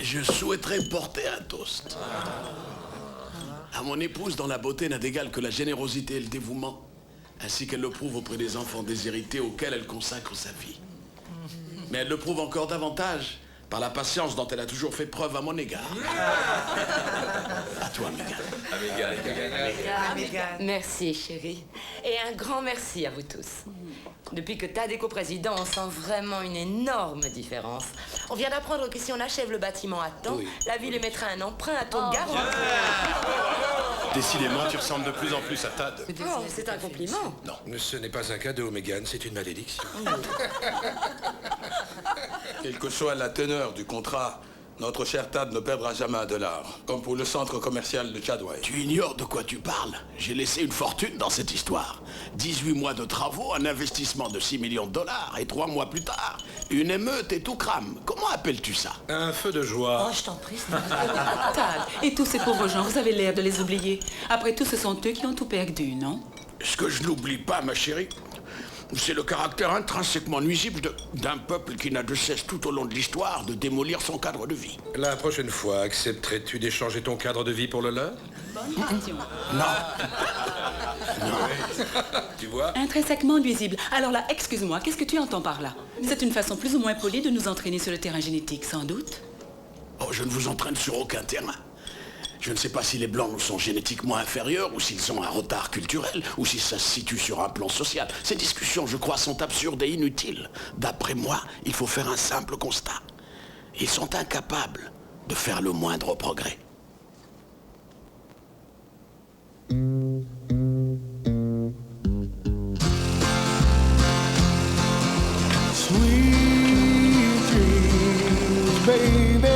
Je souhaiterais porter un toast. À mon épouse dont la beauté n'a d'égal que la générosité et le dévouement, ainsi qu'elle le prouve auprès des enfants déshérités auxquels elle consacre sa vie. Mais elle le prouve encore davantage par la patience dont elle a toujours fait preuve à mon égard. À toi, Mégane. Merci, chérie. Et un grand merci à vous tous. Depuis que Tad est coprésident, on sent vraiment une énorme différence. On vient d'apprendre que si on achève le bâtiment à temps, la ville émettra un emprunt à taux garanti. Décidément, tu ressembles de plus en plus à Tad. Oh, c'est un compliment. Non, ce n'est pas un cadeau, Mégane, c'est une malédiction. Quelle que soit la teneur du contrat, notre cher Tad ne perdra jamais $1, comme pour le centre commercial de Chadway. Tu ignores de quoi tu parles. J'ai laissé une fortune dans cette histoire. 18 mois de travaux, un investissement de $6 millions, et 3 mois plus tard, une émeute et tout crame. Comment appelles-tu ça? Un feu de joie. Oh, je t'en prie. Tad, et tous ces pauvres gens, vous avez l'air de les oublier. Après tout, ce sont eux qui ont tout perdu, non? Ce que je n'oublie pas, ma chérie, c'est le caractère intrinsèquement nuisible d'un peuple qui n'a de cesse tout au long de l'histoire de démolir son cadre de vie. La prochaine fois, accepterais-tu d'échanger ton cadre de vie pour le leur? Bonne question. Non. Tu vois? Intrinsèquement nuisible. Alors là, excuse-moi, qu'est-ce que tu entends par là? C'est une façon plus ou moins polie de nous entraîner sur le terrain génétique, sans doute? Oh, je ne vous entraîne sur aucun terrain. Je ne sais pas si les Blancs nous sont génétiquement inférieurs, ou s'ils ont un retard culturel, ou si ça se situe sur un plan social. Ces discussions, je crois, sont absurdes et inutiles. D'après moi, il faut faire un simple constat. Ils sont incapables de faire le moindre progrès. Sweet dreams, baby.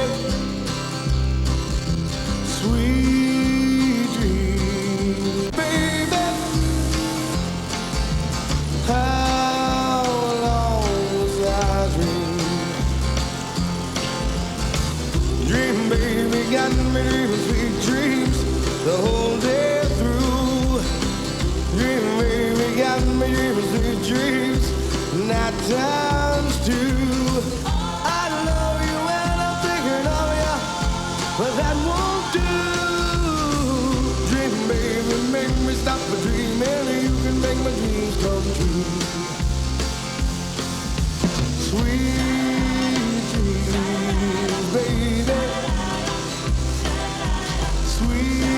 Sweet dreams, baby. How long was I dream, baby, got me dreaming sweet dreams the whole day through. Dream, baby, got me dreaming sweet dreams, night times too. I love you and I'm thinking of you, but that won't do. Dream, baby, make me stop a dreaming. You can make my dreams come true. Sweet dreams, baby. Sweet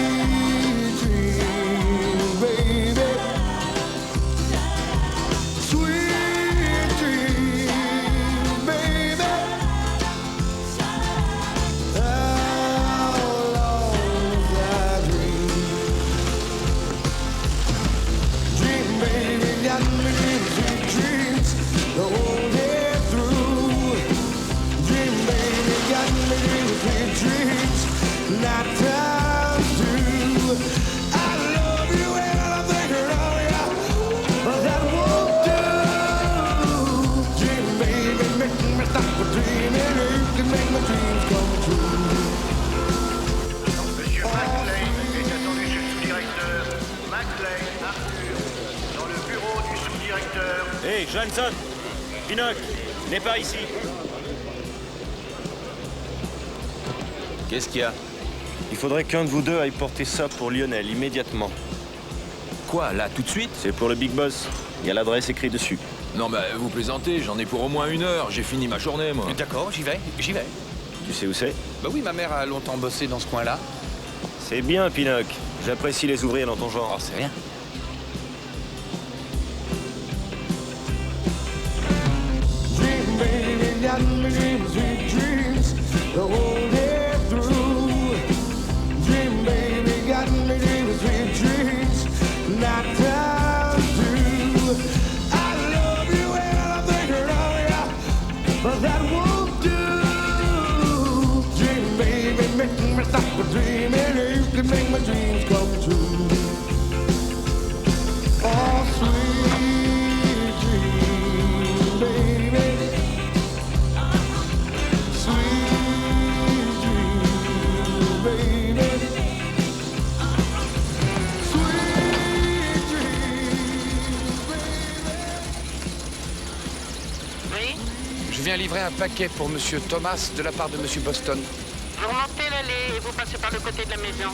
dreams, baby. Sweet dreams, baby. How long was I dream, baby, got me dreaming sweet dreams the whole day through. Dream, baby, got me dreaming sweet dreams, night time too. I love you and I'm thinking of you, but that won't do. Dream, baby, make me stop a dreaming. You can make my dreams come true. Monsieur Maclay est attendu chez le sous-directeur. Maclay, Arthur, dans le bureau du sous-directeur. Hé, Johansson, Pinnock, n'est pas ici. Qu'est-ce qu'il y a? Il faudrait qu'un de vous deux aille porter ça pour Lionel, immédiatement. Quoi, là, tout de suite? C'est pour le Big Boss. Il y a l'adresse écrite dessus. Non, bah, vous plaisantez, j'en ai pour au moins 1 heure. J'ai fini ma journée, moi. D'accord, j'y vais. Tu sais où c'est? Bah oui, ma mère a longtemps bossé dans ce coin-là. C'est bien, Pinnock. J'apprécie les ouvriers dans ton genre. Oh, c'est rien. Dream, baby, got me dreaming sweet dreams the whole day through. Dream, baby, got me dreaming sweet dreams, night time too. I love you and I'm thinking of you, but that won't do. Dream, baby, make me stop a dreaming. You can make my dreams come true. Oh, sweet dreams, baby. Sweet dreams, baby. Sweet dreams, baby. Je viens livrer un paquet pour Monsieur Thomas de la part de Monsieur Boston. Vous remontez l'allée et vous passez par le côté de la maison.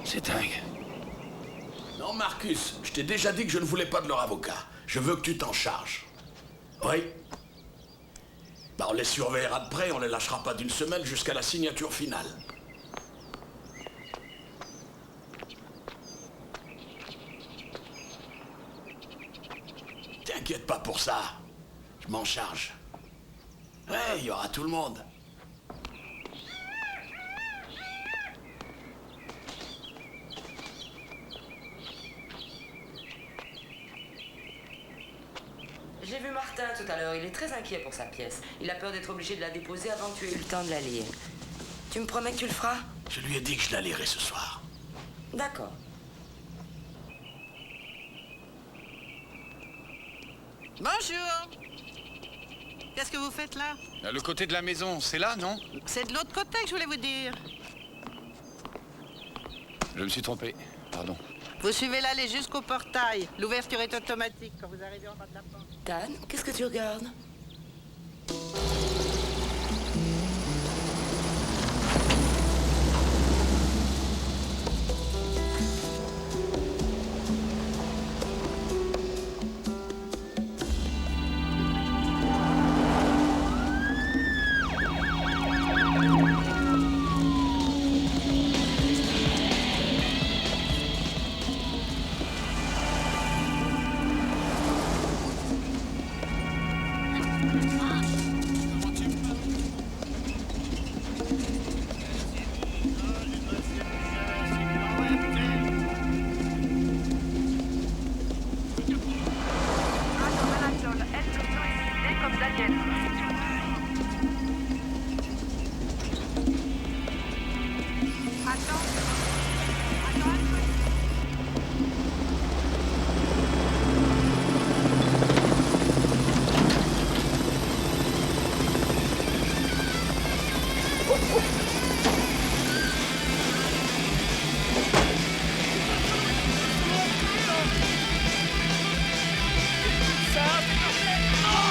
C'est dingue. Non, Marcus, je t'ai déjà dit que je ne voulais pas de leur avocat. Je veux que tu t'en charges. Oui. Bah, on les surveillera de près, on les lâchera pas d'une semaine jusqu'à la signature finale. T'inquiète pas pour ça. Je m'en charge. Ouais, il y aura tout le monde. J'ai vu Martin tout à l'heure, il est très inquiet pour sa pièce. Il a peur d'être obligé de la déposer avant que tu aies eu le temps de la lire. Tu me promets que tu le feras? Je lui ai dit que je la lirai ce soir. D'accord. Bonjour. Qu'est-ce que vous faites là? Le côté de la maison, c'est là, non? C'est de l'autre côté que je voulais vous dire. Je me suis trompé, pardon. Vous suivez l'allée jusqu'au portail. L'ouverture est automatique quand vous arrivez en bas de la porte. Dan, qu'est-ce que tu regardes?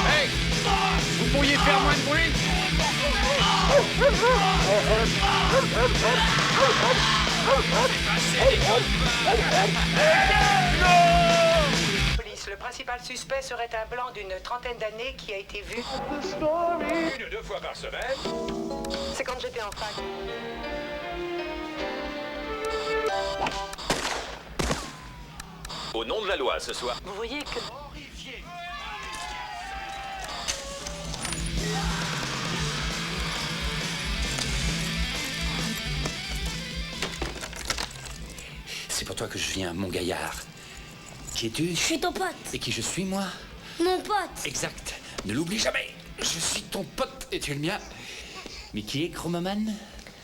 Hey! Vous pourriez faire moins de bruit? Police, le principal suspect serait un blanc d'une trentaine d'années qui a été vu 1 ou 2 fois par semaine. C'est quand j'étais en fac. Au nom de la loi ce soir. Vous voyez que... C'est pour toi que je viens, mon gaillard. Qui es-tu? Je suis ton pote. Et qui je suis, moi? Mon pote. Exact. Ne l'oublie jamais. Je suis ton pote et tu es le mien. Mais qui est Chromaman?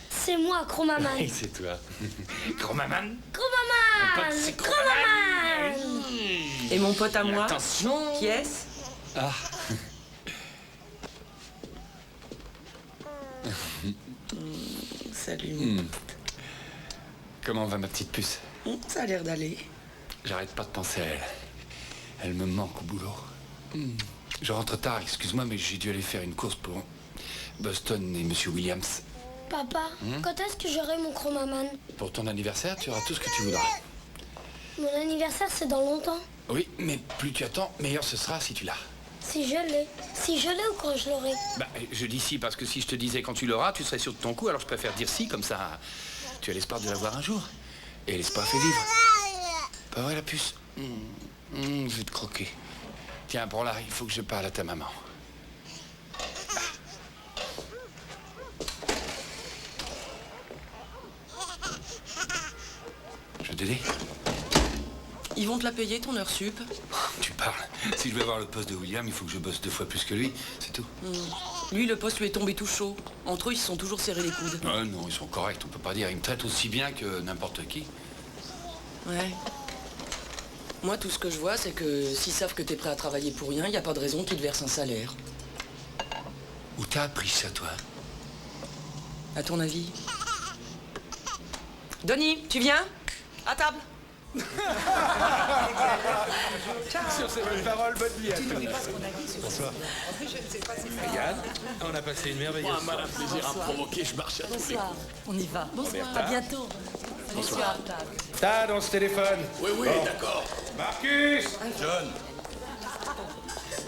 C'est moi, Chromaman. Oui, c'est toi. Chromaman? Chromaman. Mon pote, c'est Chromaman. Et mon pote à moi? Attention. Qui est-ce? Ah. Salut. Comment va ma petite puce? Ça a l'air d'aller. J'arrête pas de penser à elle. Elle me manque au boulot. Je rentre tard, excuse-moi, mais j'ai dû aller faire une course pour Boston et Monsieur Williams. Papa, quand est-ce que j'aurai mon Chromaman? Pour ton anniversaire, tu auras tout ce que tu voudras. Mon anniversaire, c'est dans longtemps. Oui, mais plus tu attends, meilleur ce sera si tu l'as. Si je l'ai. Si je l'ai ou quand je l'aurai? Bah, je dis si parce que si je te disais quand tu l'auras, tu serais sûr de ton coup, alors je préfère dire si, comme ça, tu as l'espoir de l'avoir un jour. Et l'espoir fait vivre. Pas vrai, la puce? Je vais te croquer. Tiens, prends-la, il faut que je parle à ta maman. Je t'aider? Ils vont te la payer, ton heure sup. Tu parles. Si je veux avoir le poste de William, il faut que je bosse 2 fois plus que lui, c'est tout. Lui, le poste lui est tombé tout chaud. Entre eux, ils se sont toujours serrés les coudes. Non, ils sont corrects, on peut pas dire. Ils me traitent aussi bien que n'importe qui. Ouais. Moi, tout ce que je vois, c'est que s'ils savent que t'es prêt à travailler pour rien, il n'y a pas de raison qu'ils te versent un salaire. Où t'as appris ça, toi? À ton avis? Denis, tu viens? À table. Sur ces bonnes paroles, bonne vie à tous. Bonsoir. Yann, on a passé une merveilleuse Moi, un malin plaisir à me provoquer, je marche à tous les coups. On y va. Bonsoir. À bientôt. Bonsoir. T'as dans ce téléphone? Oui, Bon. d'accord. Marcus! John,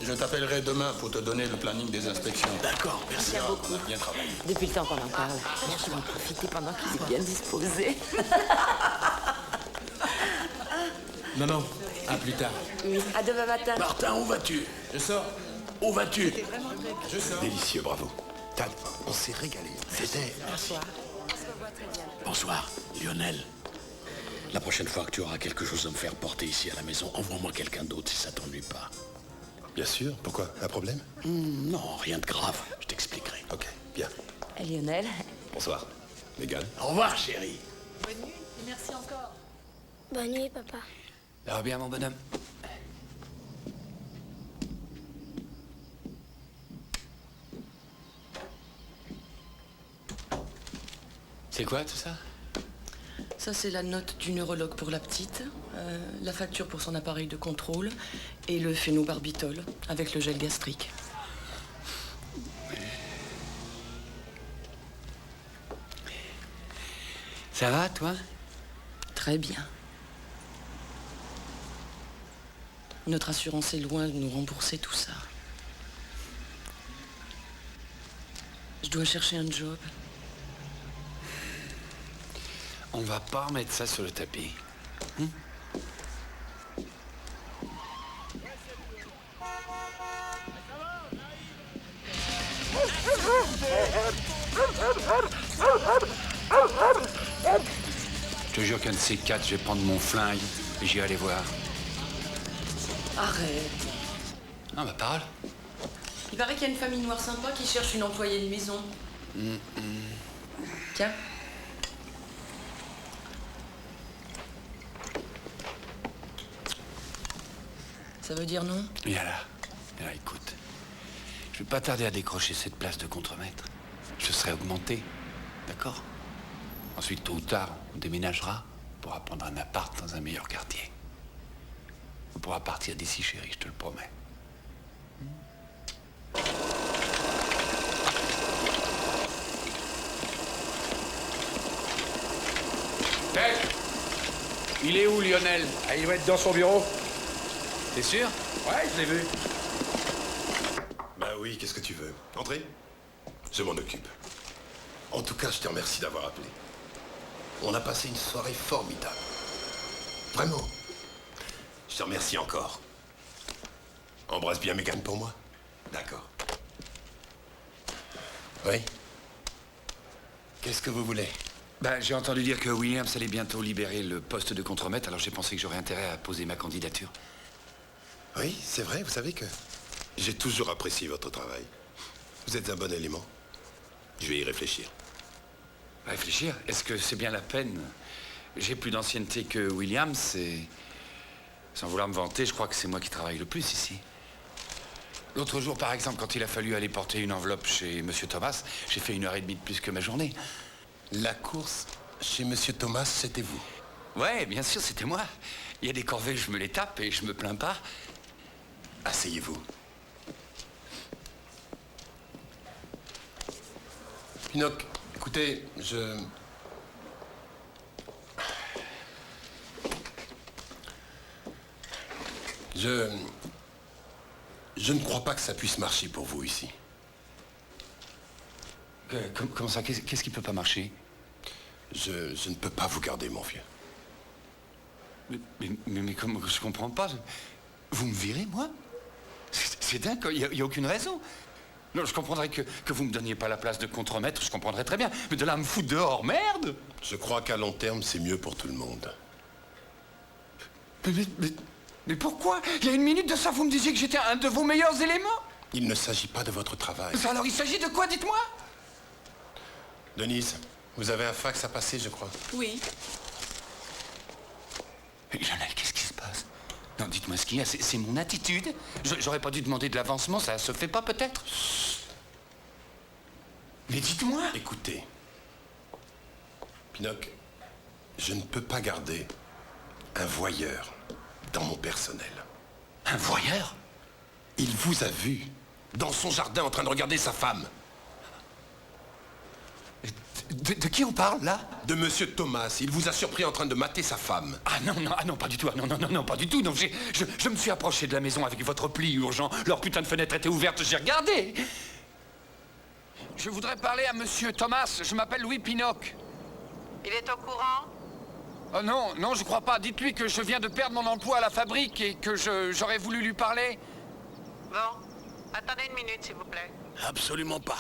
je t'appellerai demain pour te donner le planning des inspections. D'accord, merci. On a bien travaillé. Depuis le temps qu'on en parle, je vais en profiter pendant qu'il est bien disposé. Maman, à plus tard. Oui, à demain matin. Martin, où vas-tu? Je sors. Où vas-tu? Je sors. Délicieux, bravo. Tad, on s'est régalé. C'était... Bonsoir. Bonsoir, Lionel. La prochaine fois que tu auras quelque chose à me faire porter ici à la maison, envoie-moi quelqu'un d'autre si ça t'ennuie pas. Bien sûr. Pourquoi? Un problème? Non, rien de grave. Je t'expliquerai. Ok, bien. Lionel. Bonsoir. Mégane. Au revoir, chérie. Bonne nuit et merci encore. Bonne nuit, papa. Ça va bien, mon bonhomme? C'est quoi tout ça? Ça, c'est la note du neurologue pour la petite, la facture pour son appareil de contrôle et le phénobarbitol avec le gel gastrique. Ça va, toi? Très bien. Notre assurance est loin de nous rembourser tout ça. Je dois chercher un job. On va pas remettre ça sur le tapis. Je te jure qu'un de ces quatre, je vais prendre mon flingue et j'y vais aller voir. Arrête. Non, ma parole. Il paraît qu'il y a une famille noire sympa qui cherche une employée de maison. Tiens. Ça veut dire non? Viens là. Viens là, écoute. Je vais pas tarder à décrocher cette place de contremaître. Je serai augmenté. D'accord? Ensuite, tôt ou tard, on déménagera. On pourra prendre un appart dans un meilleur quartier. On pourra partir d'ici, chérie, je te le promets. Hey! Il est où, Lionel? Ah, il va être dans son bureau. T'es sûr? Ouais, je l'ai vu. Bah oui, qu'est-ce que tu veux? Entrez? Je m'en occupe. En tout cas, je te remercie d'avoir appelé. On a passé une soirée formidable. Vraiment. Je te remercie encore. Embrasse bien Mégane pour moi. D'accord. Oui? Qu'est-ce que vous voulez? Bah, j'ai entendu dire que Williams allait bientôt libérer le poste de contremaître, alors j'ai pensé que j'aurais intérêt à poser ma candidature. Oui, c'est vrai, vous savez que j'ai toujours apprécié votre travail. Vous êtes un bon élément. Je vais y réfléchir. Réfléchir? Est-ce que c'est bien la peine? J'ai plus d'ancienneté que Williams et... Sans vouloir me vanter, je crois que c'est moi qui travaille le plus ici. L'autre jour, par exemple, quand il a fallu aller porter une enveloppe chez Monsieur Thomas, j'ai fait 1h30 de plus que ma journée. La course chez Monsieur Thomas, c'était vous? Ouais, bien sûr, c'était moi. Il y a des corvées, je me les tape et je me plains pas. Asseyez-vous. Pinoc, écoutez, Je ne crois pas que ça puisse marcher pour vous ici. Comment ça? Qu'est-ce qui peut pas marcher? Je ne peux pas vous garder, mon vieux. Mais comment? Je comprends pas. Vous me virez, moi? C'est dingue, il n'y a aucune raison. Non, je comprendrais que vous me donniez pas la place de contremaître, je comprendrais très bien. Mais de là à me foutre dehors, merde! Je crois qu'à long terme, c'est mieux pour tout le monde. Mais pourquoi? Il y a une minute de ça, vous me disiez que j'étais un de vos meilleurs éléments? Il ne s'agit pas de votre travail. Alors il s'agit de quoi, dites-moi? Denise, vous avez un fax à passer, je crois. Oui. Lionel, qu'est-ce qui se passe? Non, dites-moi ce qu'il y a, c'est mon attitude. J'aurais pas dû demander de l'avancement, ça se fait pas peut-être? Mais dites-moi. Écoutez, Pinocchio, je ne peux pas garder un voyeur dans mon personnel. Un voyeur? Il vous a vu dans son jardin en train de regarder sa femme. De qui on parle, là? De Monsieur Thomas. Il vous a surpris en train de mater sa femme. Ah non, pas du tout. Ah, non, pas du tout. Non, je me suis approché de la maison avec votre pli urgent. Leur putain de fenêtre était ouverte, j'ai regardé. Je voudrais parler à Monsieur Thomas. Je m'appelle Louis Pinocchio. Il est au courant? Oh non, je crois pas. Dites-lui que je viens de perdre mon emploi à la fabrique et que j'aurais voulu lui parler. Bon, attendez une minute, s'il vous plaît. Absolument pas.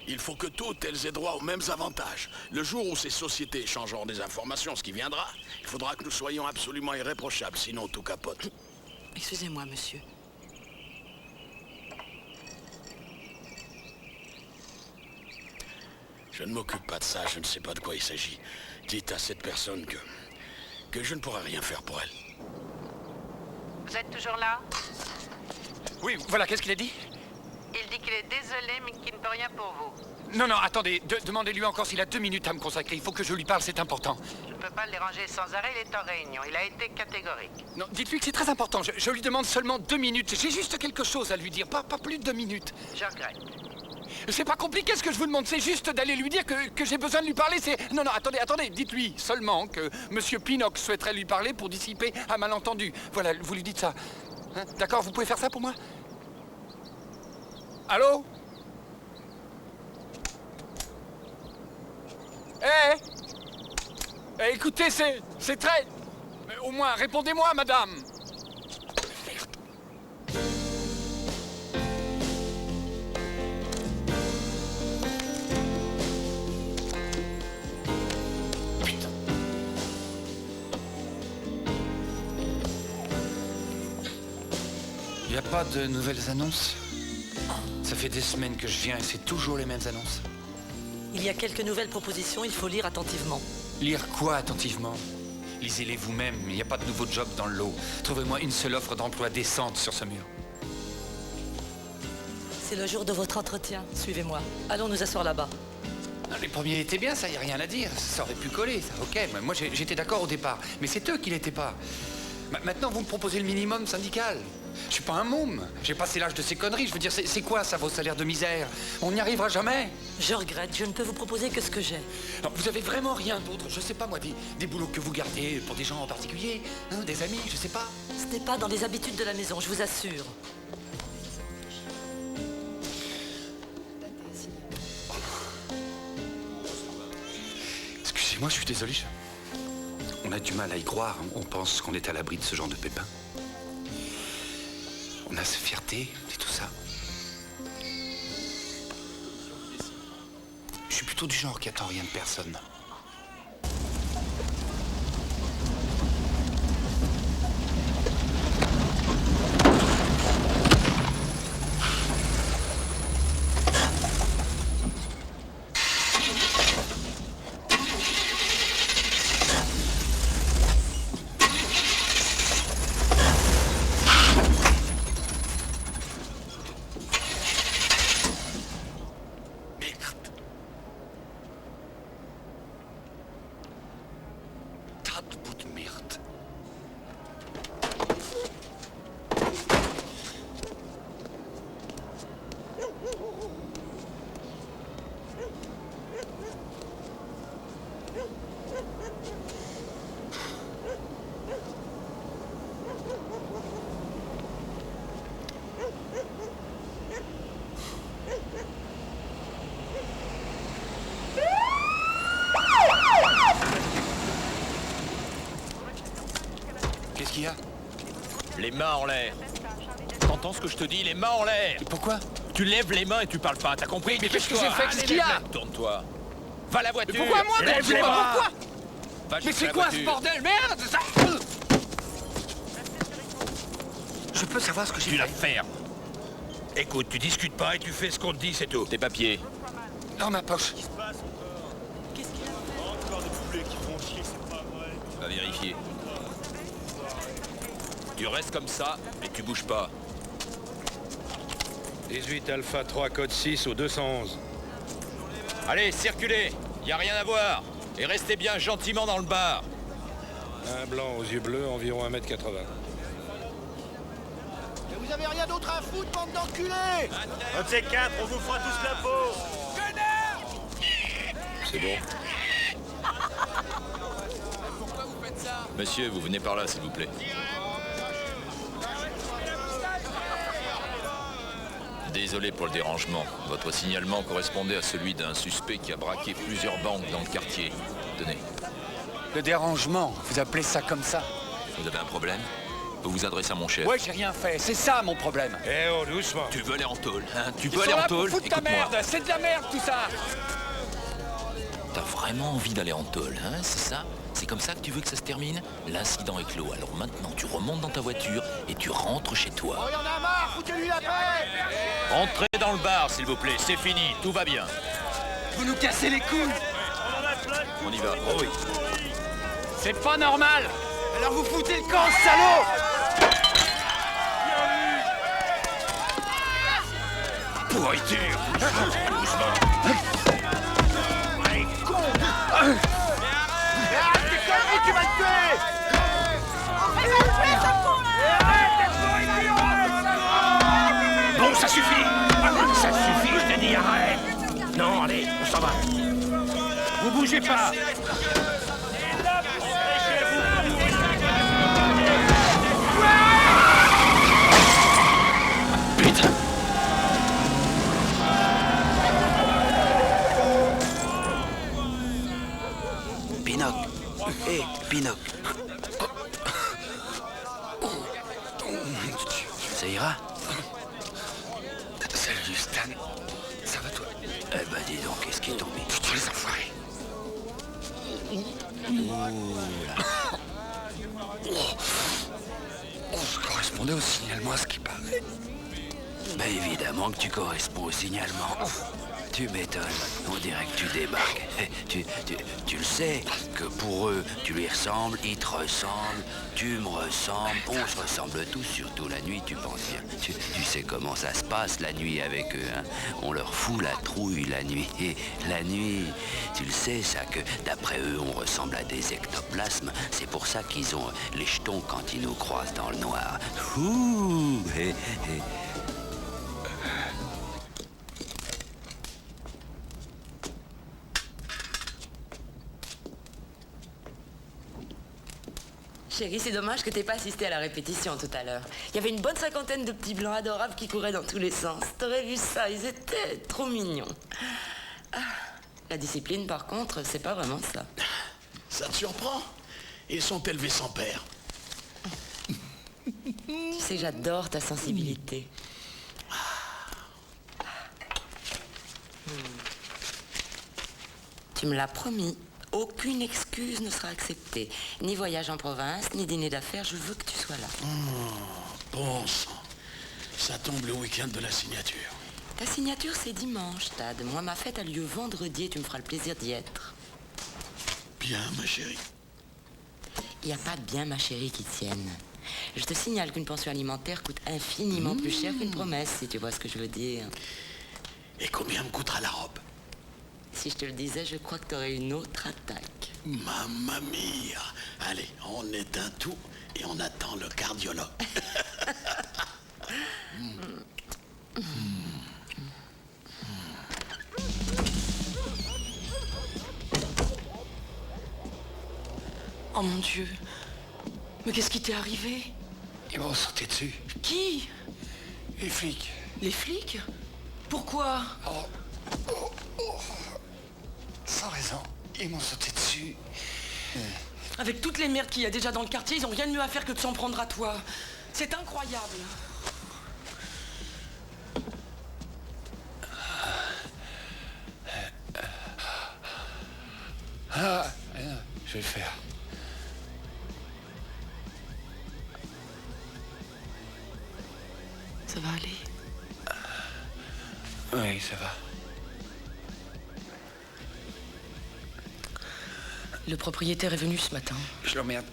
Il faut que toutes elles aient droit aux mêmes avantages. Le jour où ces sociétés échangeront des informations, ce qui viendra, il faudra que nous soyons absolument irréprochables, sinon tout capote. Excusez-moi, monsieur. Je ne m'occupe pas de ça, je ne sais pas de quoi il s'agit. Dites à cette personne que je ne pourrai rien faire pour elle. Vous êtes toujours là? Oui, voilà, qu'est-ce qu'il a dit? Il dit qu'il est désolé, mais qu'il ne peut rien pour vous. Non, attendez, demandez-lui encore s'il a 2 minutes à me consacrer. Il faut que je lui parle, c'est important. Je ne peux pas le déranger sans arrêt, il est en réunion. Il a été catégorique. Non, dites-lui que c'est très important. Je lui demande seulement 2 minutes. J'ai juste quelque chose à lui dire, pas plus de 2 minutes. Je regrette. C'est pas compliqué ce que je vous demande, c'est juste d'aller lui dire que j'ai besoin de lui parler, c'est... Non, attendez, dites-lui seulement que Monsieur Pinocchio souhaiterait lui parler pour dissiper un malentendu. Voilà, vous lui dites ça. Hein? D'accord, vous pouvez faire ça pour moi? Allô? Écoutez, c'est très... Mais au moins, répondez-moi, madame. Il n'y a pas de nouvelles annonces? Ça fait des semaines que je viens et c'est toujours les mêmes annonces. Il y a quelques nouvelles propositions, il faut lire attentivement. Lire quoi attentivement? Lisez-les vous-même, il n'y a pas de nouveau job dans le lot. Trouvez-moi une seule offre d'emploi décente sur ce mur. C'est le jour de votre entretien, suivez-moi. Allons nous asseoir là-bas. Les premiers étaient bien, ça, y a rien à dire. Ça aurait pu coller, ça, ok. Moi, j'étais d'accord au départ, mais c'est eux qui l'étaient pas. Maintenant, vous me proposez le minimum syndical. Je suis pas un môme. J'ai passé l'âge de ces conneries. Je veux dire, c'est quoi ça, vos salaires de misère? On n'y arrivera jamais. Je regrette, je ne peux vous proposer que ce que j'ai. Non, vous avez vraiment rien d'autre? Je sais pas, moi, des boulots que vous gardez pour des gens en particulier, hein, des amis, je sais pas. Ce n'est pas dans les habitudes de la maison, je vous assure. Excusez-moi, je suis désolé. On a du mal à y croire. On pense qu'on est à l'abri de ce genre de pépins. On a cette fierté et tout ça. Je suis plutôt du genre qui attend rien de personne. Qu'est-ce qu'il y a? Les mains en l'air. T'entends ce que je te dis? Les mains en l'air. Pourquoi? Tu lèves les mains et tu parles pas, t'as compris? Mais qu'est-ce que j'ai fait? Qu'est-ce qu'il y a? Tourne-toi. Va à la voiture. Mais pourquoi moi? Lève les mains. Pourquoi? Va Mais jusqu'à c'est la quoi ce voiture. bordel? Merde ça... Je peux savoir ce que j'ai fait? Tu la fermes. Écoute, tu discutes pas et tu fais ce qu'on te dit, c'est tout. Tes papiers. Dans ma poche. Qu'est-ce qu'il a fait? Encore des poulets qui font chier, c'est pas vrai. Va vérifier. Tu restes comme ça et tu bouges pas. 18 Alpha 3 code 6 au 211. Allez, circulez. Y a rien à voir. Et restez bien gentiment dans le bar. Un blanc aux yeux bleus, environ 1m80. Mais vous avez rien d'autre à foutre, bande d'enculés! Un de ces quatre, on vous fera tous la peau! C'est bon. Monsieur, vous venez par là, s'il vous plaît. Désolé pour le dérangement. Votre signalement correspondait à celui d'un suspect qui a braqué plusieurs banques dans le quartier. Tenez. Le dérangement, vous appelez ça comme ça? Vous avez un problème? Vous vous adressez à mon chef. Ouais, j'ai rien fait, c'est ça mon problème. Eh oh, doucement. Tu veux aller en tôle, hein? Tu Ils veux sont aller là en pour tôle? foutre ta merde, c'est de la merde tout ça. T'as vraiment envie d'aller en tôle, hein? C'est ça? C'est comme ça que tu veux que ça se termine? L'incident est clos. Alors maintenant, tu remontes dans ta voiture et tu rentres chez toi. Oh, y en a marre, foutez-lui la paix! Entrez dans le bar, s'il vous plaît. C'est fini, tout va bien. Vous nous cassez les couilles. On y va. Oh oui. C'est pas normal. Alors vous foutez le camp, salaud. Pourriture. Allez, con! Mais arrête tes conneries, tu vas le tuer! Bon, ça suffit. Ça suffit, je te dis, arrête. Non, allez, on s'en va. Vous bougez pas. Putain. Pinoc. Hé, Pinoc. Ça ira? Salut Stan. Ça va toi? Eh ben dis donc, qu'est-ce qui est tombé? Putain les enfoirés. Je correspondais au signalement à ce qui paraît. Ben évidemment que tu corresponds au signalement. Tu m'étonnes, on dirait que tu débarques. Tu le sais, que pour eux, tu lui ressembles, ils te ressemblent, tu me ressembles, on se ressemble tous, surtout la nuit, tu penses bien. Tu sais comment ça se passe la nuit avec eux, hein? On leur fout la trouille la nuit. Et la nuit, tu le sais ça, que d'après eux, on ressemble à des ectoplasmes. C'est pour ça qu'ils ont les jetons quand ils nous croisent dans le noir. Ouh, Chérie, c'est dommage que t'aies pas assisté à la répétition tout à l'heure. Il y avait une bonne cinquantaine de petits blancs adorables qui couraient dans tous les sens. T'aurais vu ça, ils étaient trop mignons. Ah, la discipline, par contre, c'est pas vraiment ça. Ça te surprend? Ils sont élevés sans père. Tu sais, j'adore ta sensibilité. Tu me l'as promis. Aucune excuse ne sera acceptée. Ni voyage en province, ni dîner d'affaires. Je veux que tu sois là. Bon sang. Ça tombe le week-end de la signature. Ta signature, c'est dimanche, Tad. Moi, ma fête a lieu vendredi et tu me feras le plaisir d'y être. Bien, ma chérie. Il n'y a pas de bien, ma chérie, qui tienne. Je te signale qu'une pension alimentaire coûte infiniment plus cher qu'une promesse, si tu vois ce que je veux dire. Et combien me coûtera la robe? Si je te le disais, je crois que tu aurais une autre attaque. Mamma mia. Allez, on éteint tout et on attend le cardiologue. Oh mon Dieu. Mais qu'est-ce qui t'est arrivé? Ils m'ont sauté dessus. Qui? Les flics. Les flics? Pourquoi? Sans raison, ils m'ont sauté dessus. Avec toutes les merdes qu'il y a déjà dans le quartier, ils ont rien de mieux à faire que de s'en prendre à toi. C'est incroyable. Je vais le faire. Ça va aller? Oui, ça va. Le propriétaire est venu ce matin. Je l'emmerde.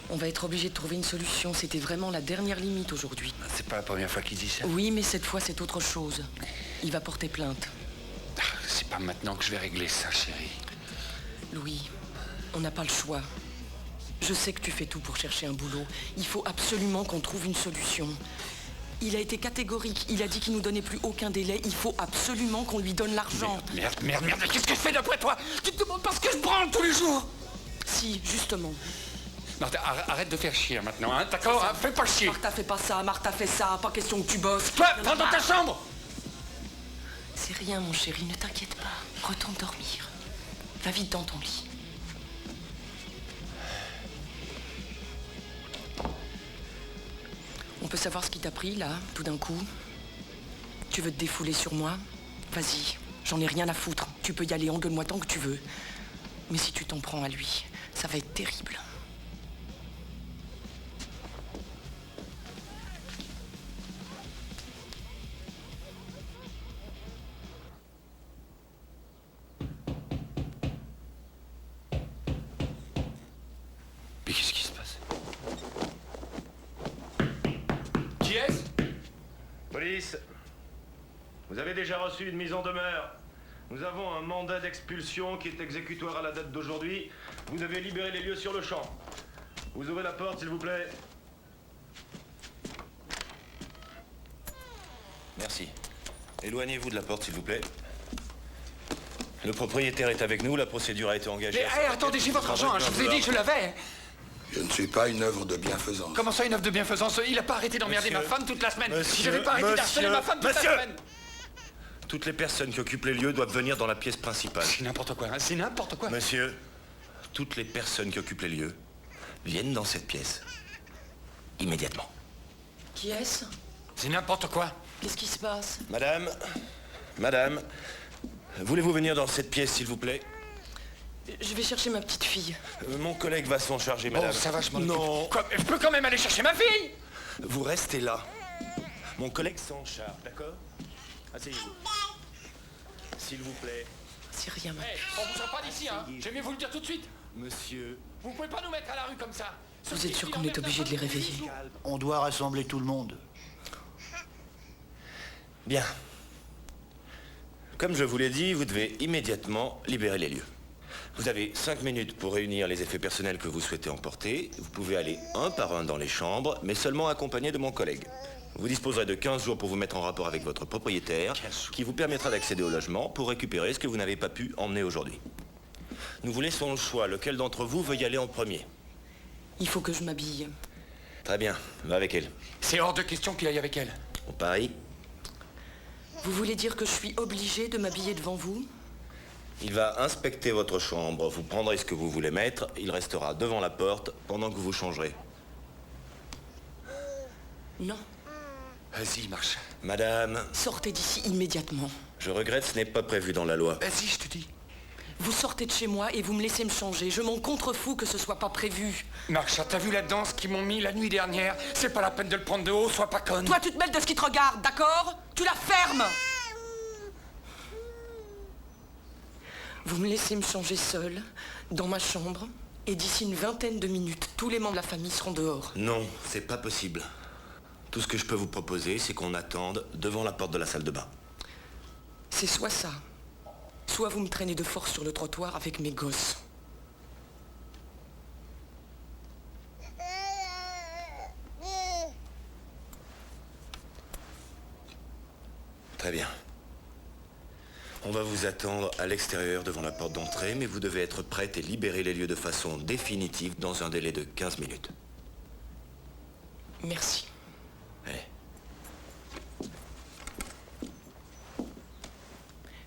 On va être obligé de trouver une solution. C'était vraiment la dernière limite aujourd'hui. C'est pas la première fois qu'il dit ça. Oui, mais cette fois, c'est autre chose. Il va porter plainte. C'est pas maintenant que je vais régler ça, chérie. Louis, on n'a pas le choix. Je sais que tu fais tout pour chercher un boulot. Il faut absolument qu'on trouve une solution. Il a été catégorique. Il a dit qu'il nous donnait plus aucun délai. Il faut absolument qu'on lui donne l'argent. Merde, qu'est-ce que je fais d'après toi? Tu te demandes pas ce que je branle tous les jours? Si, justement. Martha, arrête de faire chier maintenant, hein, d'accord, hein? Fais pas chier. Martha, fais pas ça, Martha, fais ça. Pas question que tu bosses. Toi, va dans ta chambre. C'est rien, mon chéri, ne t'inquiète pas. Retourne dormir. Va vite dans ton lit. On peut savoir ce qui t'a pris, là, tout d'un coup? Tu veux te défouler sur moi? Vas-y, j'en ai rien à foutre. Tu peux y aller, engueule-moi tant que tu veux. Mais si tu t'en prends à lui, ça va être terrible. Mais qu'est-ce qui se passe? Qui est-ce? Police, vous avez déjà reçu une mise en demeure. Nous avons un mandat d'expulsion qui est exécutoire à la date d'aujourd'hui. Vous devez libérer les lieux sur le champ. Vous ouvrez la porte, s'il vous plaît. Merci. Éloignez-vous de la porte, s'il vous plaît. Le propriétaire est avec nous, la procédure a été engagée. Mais attendez, j'ai votre argent, hein, je vous ai dit que je l'avais. Je ne suis pas une œuvre de bienfaisance. Comment ça, une œuvre de bienfaisance? Il a pas arrêté d'emmerder ma femme toute la semaine. Je n'avais pas arrêté d'harceler ma femme toute la semaine. Toutes les personnes qui occupent les lieux doivent venir dans la pièce principale. C'est n'importe quoi, hein, c'est n'importe quoi. Monsieur, toutes les personnes qui occupent les lieux viennent dans cette pièce. Immédiatement. Qui est-ce? C'est n'importe quoi. Qu'est-ce qui se passe? Madame, voulez-vous venir dans cette pièce, s'il vous plaît? Je vais chercher ma petite fille. Mon collègue va s'en charger, madame. Oh, ça va, je m'en occupe. Non. Quoi, je peux quand même aller chercher ma fille? Vous restez là. Mon collègue s'en charge, d'accord? Asseyez-vous. S'il vous plaît. C'est rien, ma Hey, on bougera pas d'ici, hein. J'aime mieux vous le dire tout de suite. Monsieur. Vous pouvez pas nous mettre à la rue comme ça. Vous êtes sûr qu'on est obligé de les réveiller? On doit rassembler tout le monde. Bien. Comme je vous l'ai dit, vous devez immédiatement libérer les lieux. Vous avez 5 minutes pour réunir les effets personnels que vous souhaitez emporter. Vous pouvez aller un par un dans les chambres, mais seulement accompagné de mon collègue. Vous disposerez de 15 jours pour vous mettre en rapport avec votre propriétaire, qui vous permettra d'accéder au logement pour récupérer ce que vous n'avez pas pu emmener aujourd'hui. Nous vous laissons le choix. Lequel d'entre vous veut y aller en premier? Il faut que je m'habille. Très bien, va avec elle. C'est hors de question qu'il aille avec elle. On parie? Vous voulez dire que je suis obligée de m'habiller devant vous? Il va inspecter votre chambre. Vous prendrez ce que vous voulez mettre. Il restera devant la porte pendant que vous vous changerez. Non. Vas-y, marche. Madame, Sortez d'ici immédiatement. je regrette, ce n'est pas prévu dans la loi. Vas-y, je te dis. Vous sortez de chez moi et vous me laissez me changer. Je m'en contrefous que ce soit pas prévu. Marcha, t'as vu la danse qu'ils m'ont mis la nuit dernière? C'est pas la peine de le prendre de haut, sois pas conne. Toi, tu te mêles de ce qui te regarde, d'accord? Tu la fermes! Vous me laissez me changer seule, dans ma chambre, et d'ici une vingtaine de minutes, tous les membres de la famille seront dehors. Non, c'est pas possible. Tout ce que je peux vous proposer, c'est qu'on attende devant la porte de la salle de bain. C'est soit ça, soit vous me traînez de force sur le trottoir avec mes gosses. Très bien. On va vous attendre à l'extérieur devant la porte d'entrée, mais vous devez être prête et libérer les lieux de façon définitive dans un délai de 15 minutes. Merci. Allez.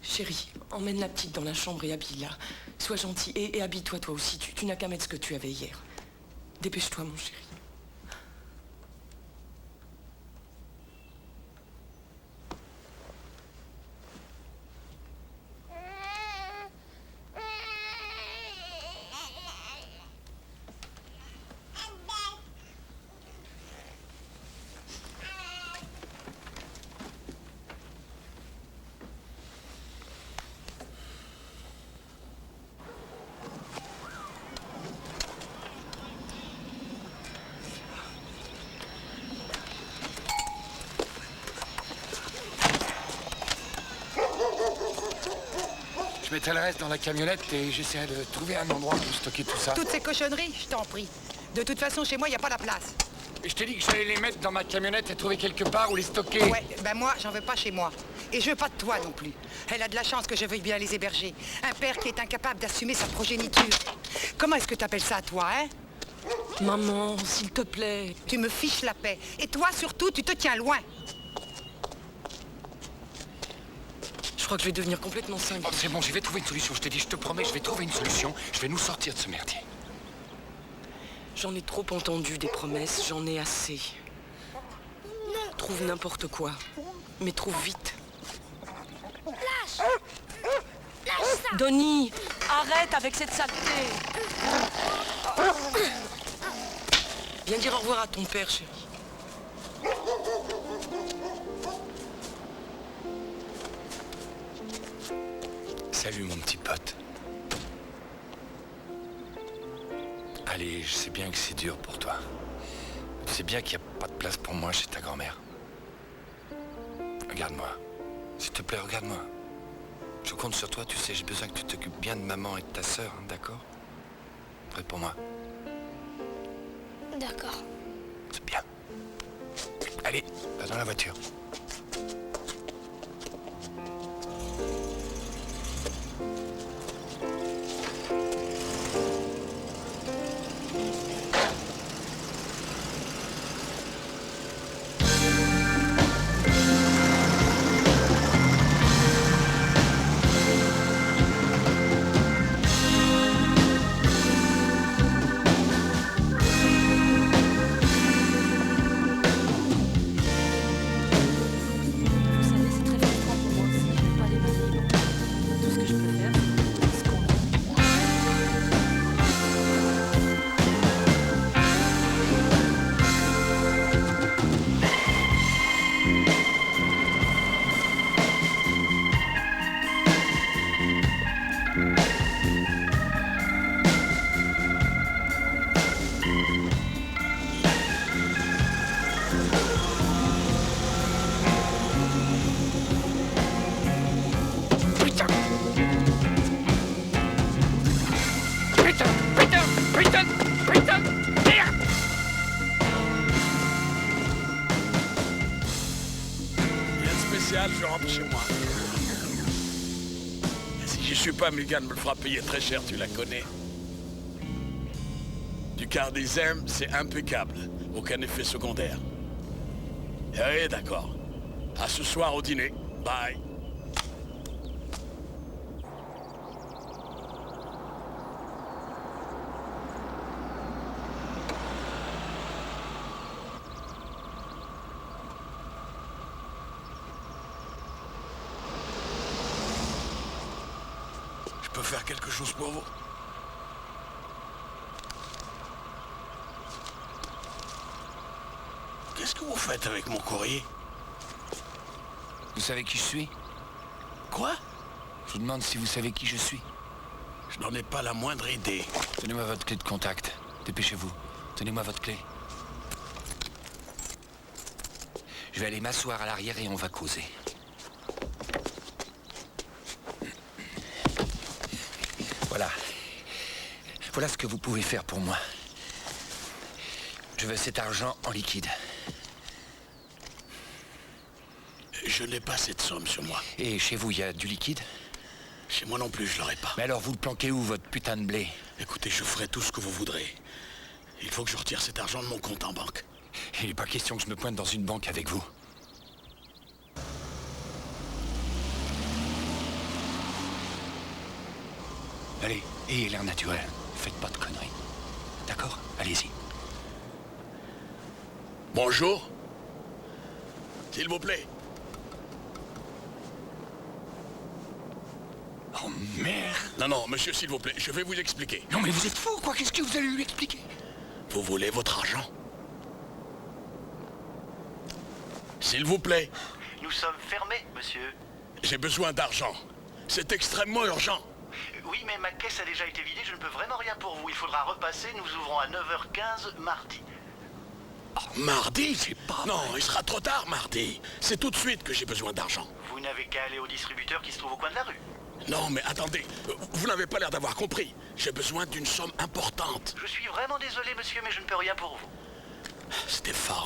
Chérie, emmène la petite dans la chambre et habille-la. Sois gentil et habille-toi toi aussi. Tu n'as qu'à mettre ce que tu avais hier. Dépêche-toi, mon chéri. Je mettrai le reste dans la camionnette et j'essaierai de trouver un endroit pour stocker tout ça. Toutes ces cochonneries, je t'en prie. De toute façon, chez moi, il n'y a pas la place. Et je t'ai dit que j'allais les mettre dans ma camionnette et trouver quelque part où les stocker. Ouais, ben moi, j'en veux pas chez moi. Et je veux pas de toi non plus. Elle a de la chance que je veuille bien les héberger. Un père qui est incapable d'assumer sa progéniture. Comment est-ce que t'appelles ça, toi, hein? Maman, s'il te plaît. Tu me fiches la paix. Et toi, surtout, tu te tiens loin. Je crois que je vais devenir complètement cinglé. Oh, c'est bon, je vais trouver une solution. Je t'ai dit, je te promets, je vais trouver une solution. Je vais nous sortir de ce merdier. J'en ai trop entendu des promesses, j'en ai assez. Trouve n'importe quoi, mais trouve vite. Lâche! Lâche ça! Donnie, arrête avec cette saleté. Viens dire au revoir à ton père, chérie. Salut, mon petit pote. Allez, je sais bien que c'est dur pour toi. Tu sais bien qu'il n'y a pas de place pour moi chez ta grand-mère. Regarde-moi. S'il te plaît, regarde-moi. Je compte sur toi, tu sais, j'ai besoin que tu t'occupes bien de maman et de ta sœur, hein, d'accord? Prêt pour moi? D'accord. C'est bien. Allez, va dans la voiture. Je rentre chez moi. Et si j'y suis pas, Mugan me le fera payer très cher, tu la connais. Du cardisème, c'est impeccable. Aucun effet secondaire. Eh, d'accord. À ce soir au dîner. Bye. Je peux faire quelque chose pour vous? Qu'est-ce que vous faites avec mon courrier? Vous savez qui je suis? Quoi? Je vous demande si vous savez qui je suis. Je n'en ai pas la moindre idée. Donnez-moi votre clé de contact. Dépêchez-vous. Donnez-moi votre clé. Je vais aller m'asseoir à l'arrière et on va causer. Voilà. Voilà ce que vous pouvez faire pour moi. Je veux cet argent en liquide. Je n'ai pas cette somme sur moi. Et chez vous, il y a du liquide? Chez moi non plus, je l'aurai pas. Mais alors, vous le planquez où, votre putain de blé? Écoutez, je ferai tout ce que vous voudrez. Il faut que je retire cet argent de mon compte en banque. Il n'est pas question que je me pointe dans une banque avec vous. Allez, ayez l'air naturel. Faites pas de conneries. D'accord? Allez-y. Bonjour. S'il vous plaît. Oh merde! Non, non, monsieur, s'il vous plaît, je vais vous expliquer. Non mais vous êtes fou, quoi? Qu'est-ce que vous allez lui expliquer? Vous voulez votre argent? S'il vous plaît. Nous sommes fermés, monsieur. J'ai besoin d'argent. C'est extrêmement urgent. Oui, mais ma caisse a déjà été vidée, je ne peux vraiment rien pour vous. Il faudra repasser, nous ouvrons à 9h15 mardi. Oh, mardi? C'est pas... Non, il sera trop tard mardi. C'est tout de suite que j'ai besoin d'argent. Vous n'avez qu'à aller au distributeur qui se trouve au coin de la rue. Non, mais attendez, vous n'avez pas l'air d'avoir compris. J'ai besoin d'une somme importante. Je suis vraiment désolé, monsieur, mais je ne peux rien pour vous. Stéphane,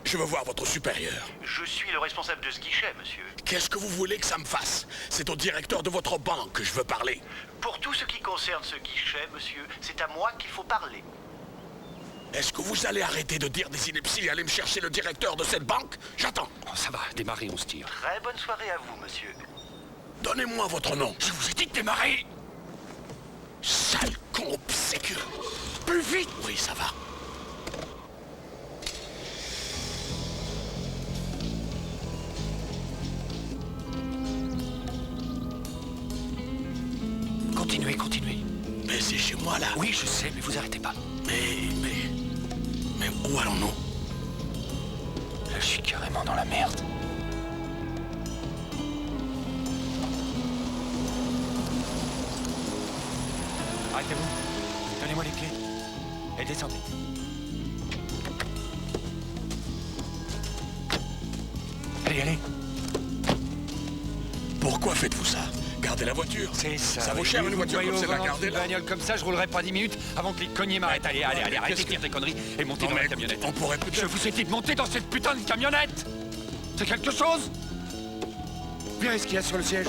je veux voir votre supérieur. Je suis le responsable de ce guichet, monsieur. Qu'est-ce que vous voulez que ça me fasse? C'est au directeur de votre banque que je veux parler. Pour tout ce qui concerne ce guichet, monsieur, c'est à moi qu'il faut parler. Est-ce que vous allez arrêter de dire des inepties et aller me chercher le directeur de cette banque? J'attends. Oh, ça va, démarrer, on se tire. Très bonne soirée à vous, monsieur. Donnez-moi votre nom. Je vous ai dit de démarrer. Sale con obséquieux. Plus vite. Oui, ça va. Continuez, continuez. Mais c'est chez moi, là. Oui, je sais, mais vous arrêtez pas. Mais où allons-nous? Là, je suis carrément dans la merde. Arrêtez-vous. Donnez-moi les clés. Et descendez. Allez, allez. Pourquoi faites-vous ça? Gardez la voiture. C'est ça. Ça vaut cher une voiture comme celle-là, gardez la bagnole comme ça, je roulerai pas 10 minutes avant que les cognés m'arrêtent. Allez, arrêtez de dire des conneries et montez dans la camionnette. On pourrait peut-être... Je vous ai dit de monter dans cette putain de camionnette. C'est quelque chose? Verrez ce qu'il y a sur le siège.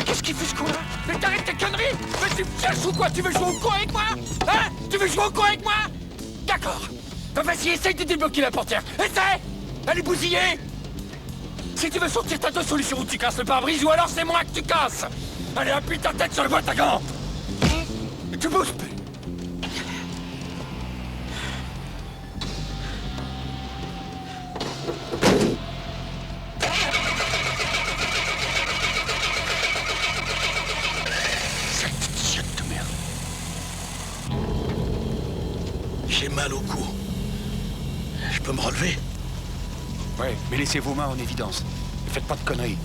Qu'est-ce qu'il fait ce con-là? Mais t'arrêtes tes conneries! Mais tu me cherches ou quoi? Tu veux jouer au con avec moi? Hein? Tu veux jouer au con avec moi? D'accord. Ben vas-y, essaye de débloquer la portière. Essaye! Elle est bousillée! Si tu veux sortir, t'as deux solutions. Ou tu casses le pare-brise, ou alors c'est moi que tu casses! Allez, appuie ta tête sur le boîte à gants! Tu bouges plus! J'ai mal au cou. Je peux me relever? Ouais, mais laissez vos mains en évidence. Ne faites pas de conneries.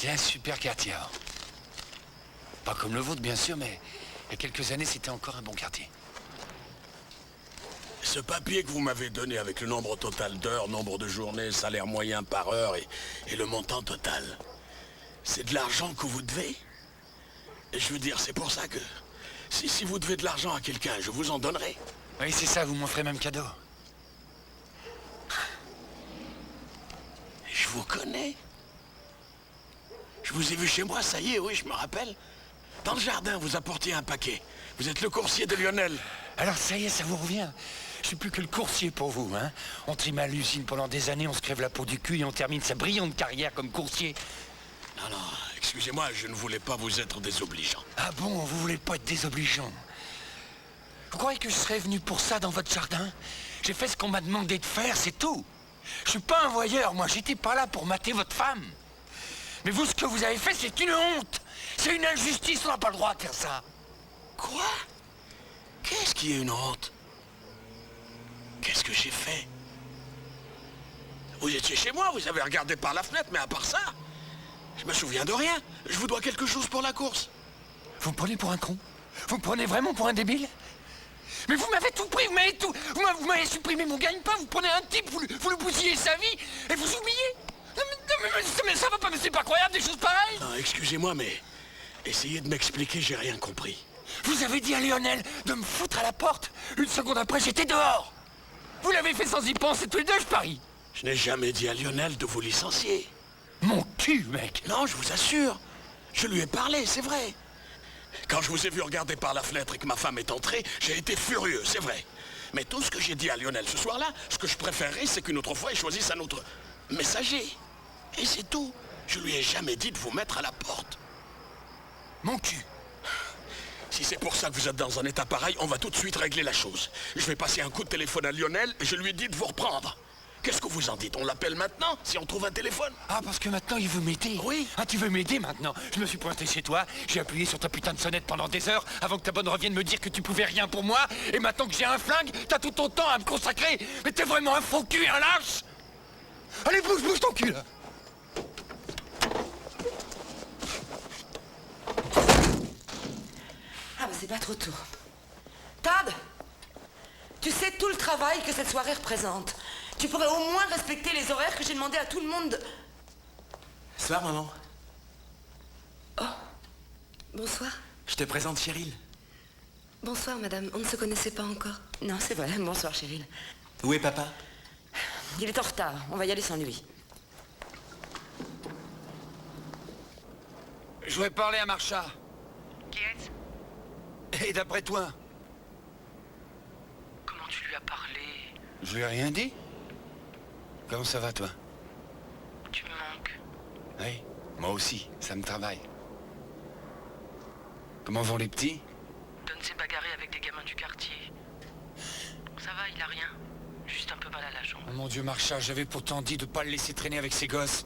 C'est un super quartier. Alors. Pas comme le vôtre, bien sûr, mais il y a quelques années, c'était encore un bon quartier. Ce papier que vous m'avez donné avec le nombre total d'heures, nombre de journées, salaire moyen par heure et le montant total, c'est de l'argent que vous devez? Et je veux dire, c'est pour ça que si vous devez de l'argent à quelqu'un, je vous en donnerai. Oui, c'est ça, vous m'en ferez même cadeau. Je vous connais. Je vous ai vu chez moi, ça y est, oui, je me rappelle. Dans le jardin, vous apportiez un paquet. Vous êtes le coursier de Lionel. Alors ça y est, ça vous revient. Je suis plus que le coursier pour vous, hein. On trime à l'usine pendant des années, on se crève la peau du cul et on termine sa brillante carrière comme coursier. Non, excusez-moi, je ne voulais pas vous être désobligeant. Ah bon, vous voulez pas être désobligeant? Vous croyez que je serais venu pour ça dans votre jardin? J'ai fait ce qu'on m'a demandé de faire, c'est tout. Je suis pas un voyeur, moi, j'étais pas là pour mater votre femme. Mais vous, ce que vous avez fait, c'est une honte. C'est une injustice, on n'a pas le droit de faire ça. Quoi? Qu'est-ce qui est une honte? Qu'est-ce que j'ai fait? Vous étiez chez moi, vous avez regardé par la fenêtre, mais à part ça, je me souviens de rien. Je vous dois quelque chose pour la course. Vous me prenez pour un con? Vous me prenez vraiment pour un débile? Mais vous m'avez tout pris, vous m'avez tout... Vous m'avez supprimé mon gagne-pain, vous prenez un type, vous le bousillez sa vie, et vous oubliez? Non, mais ça va pas, mais c'est pas croyable, des choses pareilles! Non, excusez-moi, mais essayez de m'expliquer, j'ai rien compris. Vous avez dit à Lionel de me foutre à la porte. Une seconde après, j'étais dehors. Vous l'avez fait sans y penser tous les deux, je parie. Je n'ai jamais dit à Lionel de vous licencier. Mon cul, mec. Non, je vous assure. Je lui ai parlé, c'est vrai. Quand je vous ai vu regarder par la fenêtre et que ma femme est entrée, j'ai été furieux, c'est vrai. Mais tout ce que j'ai dit à Lionel ce soir-là, ce que je préférerais, c'est qu'une autre fois, il choisisse un autre messager. Et c'est tout. Je lui ai jamais dit de vous mettre à la porte. Mon cul. Si c'est pour ça que vous êtes dans un état pareil, on va tout de suite régler la chose. Je vais passer un coup de téléphone à Lionel et je lui ai dit de vous reprendre. Qu'est-ce que vous en dites? On l'appelle maintenant, si on trouve un téléphone? Ah, parce que maintenant, il veut m'aider. Oui. Ah, tu veux m'aider maintenant? Je me suis pointé chez toi, j'ai appuyé sur ta putain de sonnette pendant des heures avant que ta bonne revienne me dire que tu pouvais rien pour moi, et maintenant que j'ai un flingue, t'as tout ton temps à me consacrer. Mais t'es vraiment un faux cul, un lâche. Allez, bouge ton cul, là. Ah, mais c'est pas trop tôt. Tad, tu sais tout le travail que cette soirée représente. Tu pourrais au moins respecter les horaires que j'ai demandé à tout le monde de... Bonsoir, maman. Oh, bonsoir. Je te présente Cheryl. Bonsoir, madame. On ne se connaissait pas encore. Non, c'est vrai. Bonsoir, Cheryl. Où est papa? Il est en retard. On va y aller sans lui. Je voudrais parler à Marcha. Qui est-ce? Et d'après toi? Comment tu lui as parlé? Je lui ai rien dit. Comment ça va, toi? Tu me manques. Oui, moi aussi, ça me travaille. Comment vont les petits? Don s'est bagarré avec des gamins du quartier. Ça va, il a rien. Juste un peu mal à la jambe. Oh mon Dieu, Marcha, j'avais pourtant dit de pas le laisser traîner avec ses gosses.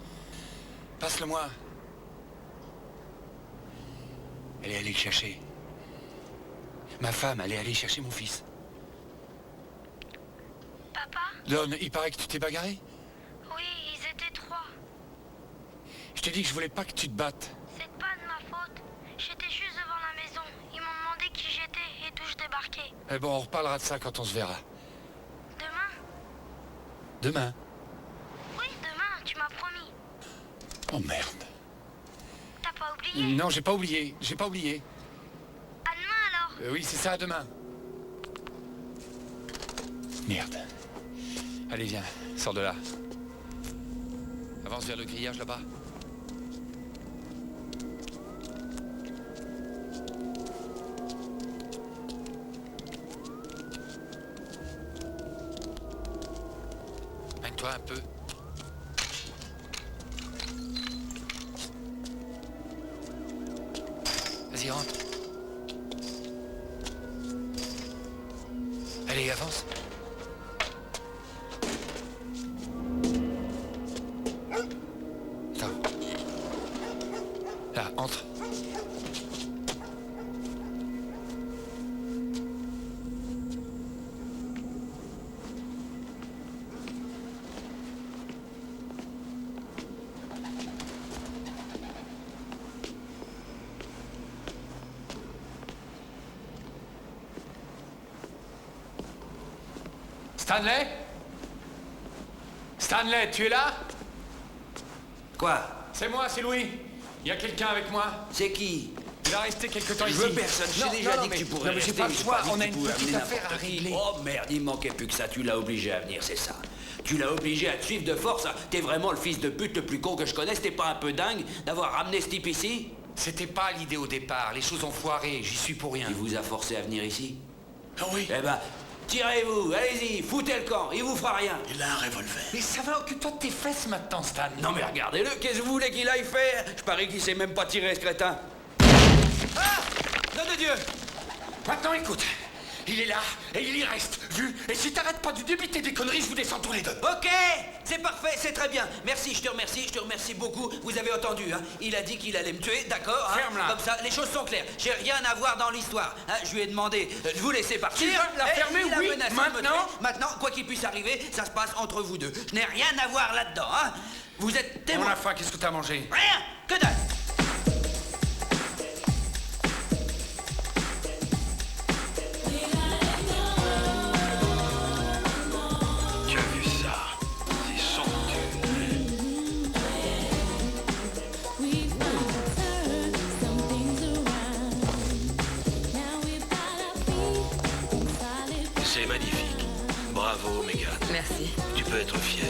Passe-le-moi. Elle est allée le chercher. Ma femme, elle est allée chercher mon fils. Papa? Don, il paraît que tu t'es bagarré? Oui, ils étaient 3. Je t'ai dit que je voulais pas que tu te battes. C'est pas de ma faute. J'étais juste devant la maison. Ils m'ont demandé qui j'étais et d'où je débarquais. Eh bon, on reparlera de ça quand on se verra. Demain? Demain? Oui, demain, tu m'as promis. Oh merde. T'as pas oublié? Non, j'ai pas oublié. J'ai pas oublié. À demain alors? Oui, c'est ça, à demain. Merde. Allez, viens, sors de là. Avance vers le grillage là-bas. Mène-toi un peu. Vas-y, rentre. Allez, avance. Attends. Là, entre. Stanley? Stanley, tu es là? Quoi? C'est moi, c'est Louis. Il y a quelqu'un avec moi. C'est qui? Il a resté quelque temps Je ici. veux personne, j'ai déjà dit que tu pourrais mais j'ai rester. pas le j'ai choix, pas dit on que a tu une pouvais petite amener affaire à n'importe qui. régler. Oh merde, il manquait plus que ça, tu l'as obligé à venir, c'est ça. Tu l'as obligé à te suivre de force, hein. T'es vraiment le fils de pute le plus con que je connaisse, t'es pas un peu dingue d'avoir ramené ce type ici? C'était pas l'idée au départ, les choses ont foiré, j'y suis pour rien. Il vous a forcé à venir ici? Ah oui. Eh ben, tirez-vous, allez-y, foutez le camp, il vous fera rien. Il a un revolver. Mais ça va, occupe-toi de tes fesses maintenant, Stan. Non mais regardez-le, qu'est-ce que vous voulez qu'il aille faire? Je parie qu'il sait même pas tirer, ce crétin. Ah! Nom de Dieu! Maintenant, écoute. il est là, et il y reste, vu. Et si t'arrêtes pas de débiter des conneries, je vous descends tous les deux. Ok, c'est parfait, c'est très bien. Merci, je te remercie beaucoup. Vous avez entendu, hein. Il a dit qu'il allait me tuer, d'accord, hein. Ferme-la. Comme ça, les choses sont claires. J'ai rien à voir dans l'histoire. Hein. Je lui ai demandé de vous laisser partir. Tu veux la fermer, il a oui, menacé de me maintenant tuer. Maintenant, quoi qu'il puisse arriver, ça se passe entre vous deux. Je n'ai rien à voir là-dedans, hein. Vous êtes témoin. On a faim, qu'est-ce que t'as mangé? Rien, que dalle. Tu as vu ça? C'est somptueux. C'est magnifique. Bravo, Megan. Merci. Tu peux être fière.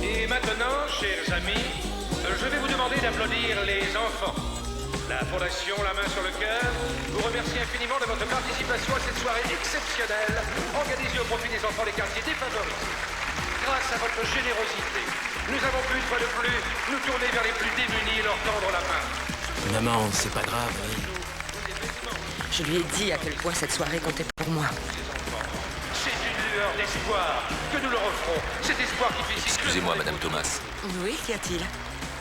Et maintenant, chers amis, je vais vous demander d'applaudir les enfants. La Fondation La Main sur le Cœur vous remercie infiniment de votre participation à cette soirée exceptionnelle organisée au profit des enfants des quartiers défavorisés. Grâce à votre générosité, nous avons pu, une fois de plus, nous tourner vers les plus démunis et leur tendre la main. Maman, c'est pas grave. Je lui ai dit à quel point cette soirée comptait pour moi. C'est une lueur d'espoir que nous leur offrons. Cet espoir qui fait si... Excusez-moi, Madame Thomas. Oui, qu'y a-t-il?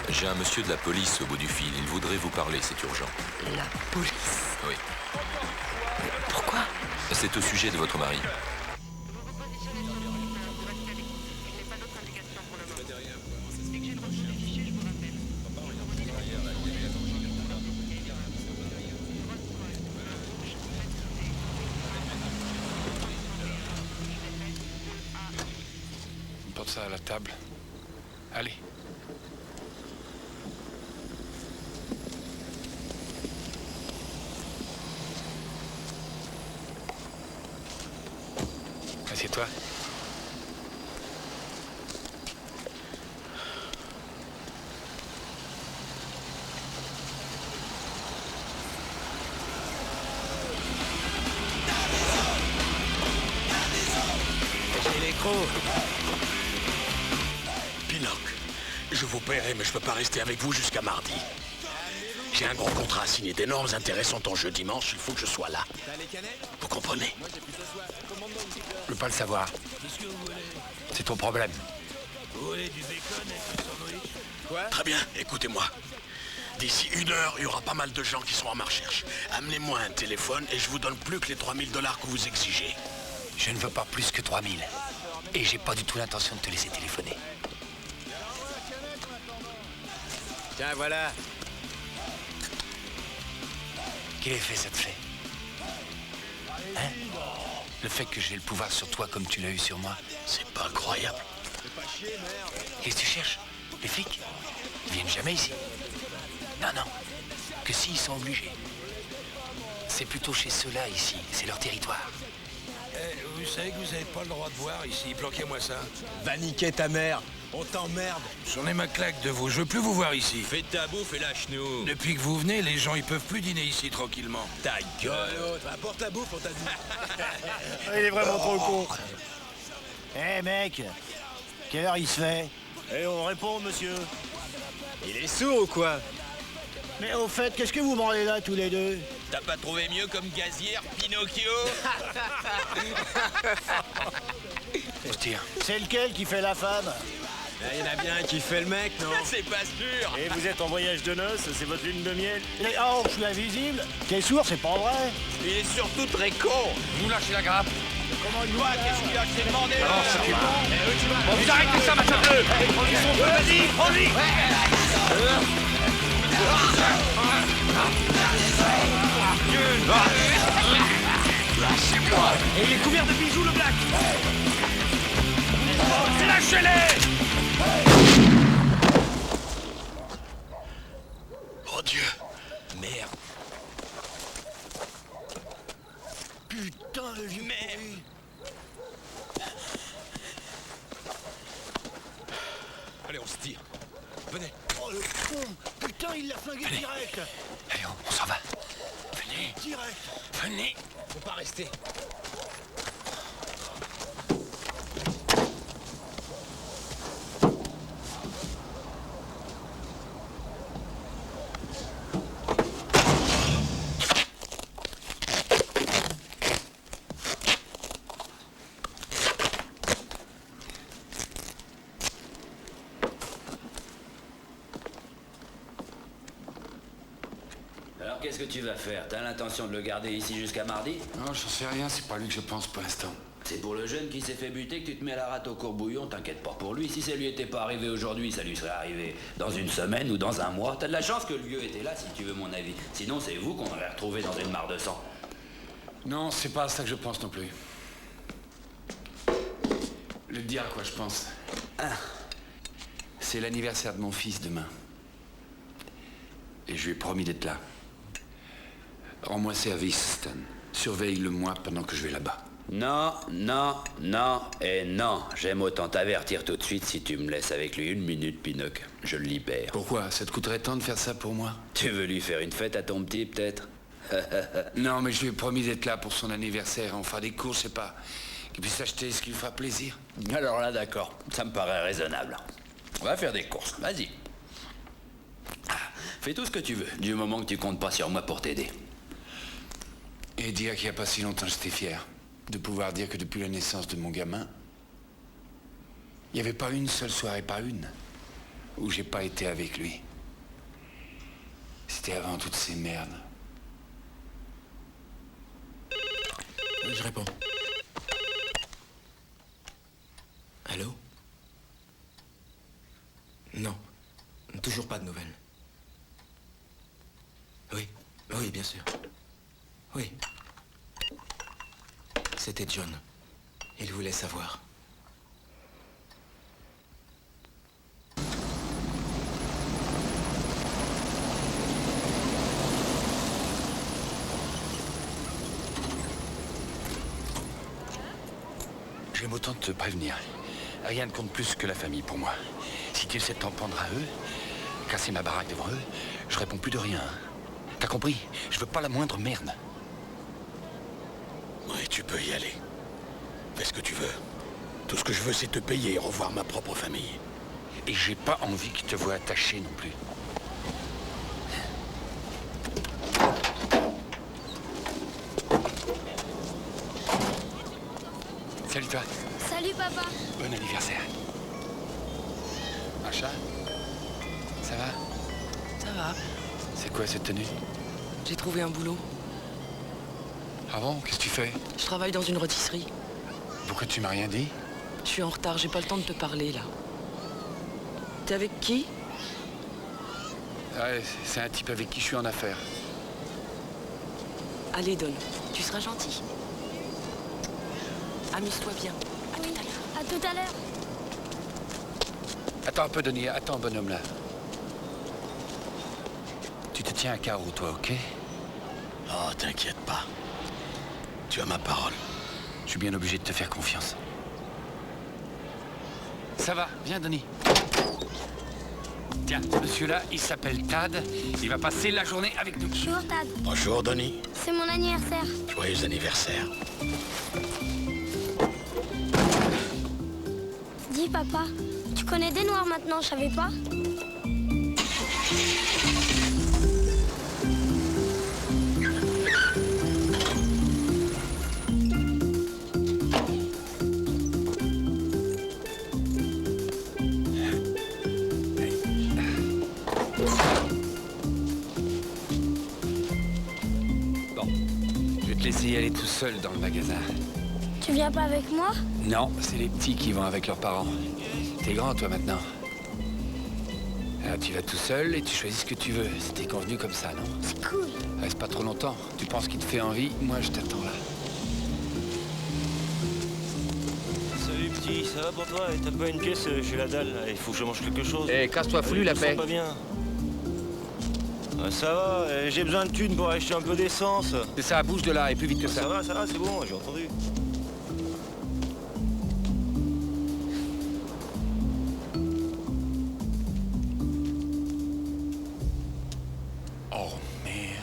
J'ai un monsieur de la police au bout du fil. Il voudrait vous parler, c'est urgent. La police? Oui. Pourquoi? C'est au sujet de votre mari. On porte ça à la table. Allez. Assieds-toi. J'ai les crocs. Pinocchio, je vous paierai, mais je peux pas rester avec vous jusqu'à mardi. J'ai un gros contrat à signer, d'énormes intérêts sont en jeu dimanche, il faut que je sois là. Vous comprenez? Je veux pas le savoir. C'est ton problème. Très bien, écoutez-moi. D'ici 1 heure, il y aura pas mal de gens qui seront à ma recherche. Amenez-moi un téléphone et je vous donne plus que les 3 000 $ que vous exigez. Je ne veux pas plus que 3 000. Et j'ai pas du tout l'intention de te laisser téléphoner. Tiens, voilà. Quel effet ça te fait? Hein? Le fait que j'ai le pouvoir sur toi comme tu l'as eu sur moi. C'est pas incroyable. Qu'est-ce que tu cherches? Les flics? Ils viennent jamais ici. Non, non. Que s'ils sont obligés. C'est plutôt chez ceux-là ici. C'est leur territoire. Vous savez que vous avez pas le droit de voir ici. Planquez-moi ça. Va niquer ta mère. On t'emmerde. J'en ai ma claque de vous. Je veux plus vous voir ici. Fais ta bouffe et lâche-nous. Depuis que vous venez, les gens ils peuvent plus dîner ici tranquillement. Ta gueule, l'autre. Apporte ta bouffe, on t'a dit. Il est vraiment trop con. Eh mec, quelle heure il se fait? Eh, on répond, monsieur. Il est sourd ou quoi? Mais au fait, qu'est-ce que vous branlez là tous les deux? T'as pas trouvé mieux comme gazière, Pinocchio? On se tire. C'est lequel qui fait la femme? Il y en a bien un qui fait le mec, non? C'est pas sûr. Et vous êtes en voyage de noces, c'est votre lune de miel? Oh, je suis invisible? T'es sourd, c'est pas vrai? Il est surtout très con. Vous lâchez la grappe. Comment il Toi, qu'est-ce qu'il a? Je t'ai demandé. Alors, ça fait pas. Bon, vous arrêtez ça, machin bleu. Prends-lui son feu, vas-y, prends-lui. Lâchez-moi! Et il est couvert de bijoux, le black! Lâchez-les! Oh Dieu! Merde. Putain, le vieux pourri. Allez, on se tire. Venez. Oh, le con! Putain, il l'a flingué direct! Allez, on s'en va. Venez. Direct! Venez. Faut pas rester. Alors qu'est-ce que tu vas faire? T'as l'intention de le garder ici jusqu'à mardi? Non, j'en sais rien, c'est pas lui que je pense pour l'instant. C'est pour le jeune qui s'est fait buter que tu te mets la rate au courbouillon, t'inquiète pas pour lui. Si ça lui était pas arrivé aujourd'hui, ça lui serait arrivé dans une semaine ou dans un mois. T'as de la chance que le vieux était là, si tu veux mon avis. Sinon, c'est vous qu'on aurait retrouvé dans une mare de sang. Non, c'est pas à ça que je pense non plus. Je vais te dire à quoi je pense. C'est l'anniversaire de mon fils demain. Et je lui ai promis d'être là. Rends-moi service, Stan. Surveille-le-moi pendant que je vais là-bas. Non, non, non et non. J'aime autant t'avertir tout de suite si tu me laisses avec lui 1 minute, Pinocchio. Je le libère. Pourquoi? Ça te coûterait tant de faire ça pour moi? Tu veux lui faire une fête à ton petit, peut-être? Non, mais je lui ai promis d'être là pour son anniversaire. On fera des courses, je sais pas. Qu'il puisse acheter ce qui lui fera plaisir. Alors là, d'accord. Ça me paraît raisonnable. On va faire des courses. Vas-y. Fais tout ce que tu veux, du moment que tu comptes pas sur moi pour t'aider. Et dire qu'il n'y a pas si longtemps, j'étais fier de pouvoir dire que depuis la naissance de mon gamin, il n'y avait pas une seule soirée, pas une, où j'ai pas été avec lui. C'était avant toutes ces merdes. Je réponds. Allô? Non, toujours pas de nouvelles. Oui, oui, bien sûr. Oui. C'était John. Il voulait savoir. J'aime autant te prévenir. Rien ne compte plus que la famille pour moi. Si tu essaies de t'en prendre à eux, casser ma baraque devant eux, je réponds plus de rien. T'as compris? Je veux pas la moindre merde. Oui, tu peux y aller. Fais ce que tu veux. Tout ce que je veux, c'est te payer et revoir ma propre famille. Et j'ai pas envie qu'ils te voient attaché non plus. Salut toi. Salut papa. Bon anniversaire. Macha? Ça va? Ça va. C'est quoi cette tenue? J'ai trouvé un boulot. Ah bon? Qu'est-ce que tu fais? Je travaille dans une rôtisserie. Pourquoi tu m'as rien dit? Je suis en retard, j'ai pas le temps de te parler, là. T'es avec qui? Ouais, c'est un type avec qui je suis en affaires. Allez, Don, tu seras gentil. Amuse-toi bien. À tout à l'heure. À tout à l'heure. Attends un peu, Denis. Attends, bonhomme, là. Tu te tiens à carreau, toi, ok? Oh, t'inquiète pas. Tu as ma parole. Je suis bien obligé de te faire confiance. Ça va, viens, Denis. Tiens, ce monsieur-là, il s'appelle Tad. Il va passer la journée avec nous. Bonjour, Tad. Bonjour, Denis. C'est mon anniversaire. Joyeux anniversaire. Dis, papa, tu connais des noirs maintenant, je savais pas. Bon, je vais te laisser y aller tout seul dans le magasin. Tu viens pas avec moi? Non, c'est les petits qui vont avec leurs parents. T'es grand, toi, maintenant. Alors, tu vas tout seul et tu choisis ce que tu veux. C'était convenu comme ça, non? C'est cool. Reste pas trop longtemps. Tu penses qu'il te fait envie? Moi, je t'attends là. Salut petit, ça va pour toi? T'as pas une pièce chez la dalle? Il faut que je mange quelque chose. Eh, casse-toi foutu, la paix. Pas bien. Ça va, j'ai besoin de thunes pour acheter un peu d'essence. C'est ça, bouge de là et plus vite que ça. Ça va, c'est bon, j'ai entendu. Oh, merde.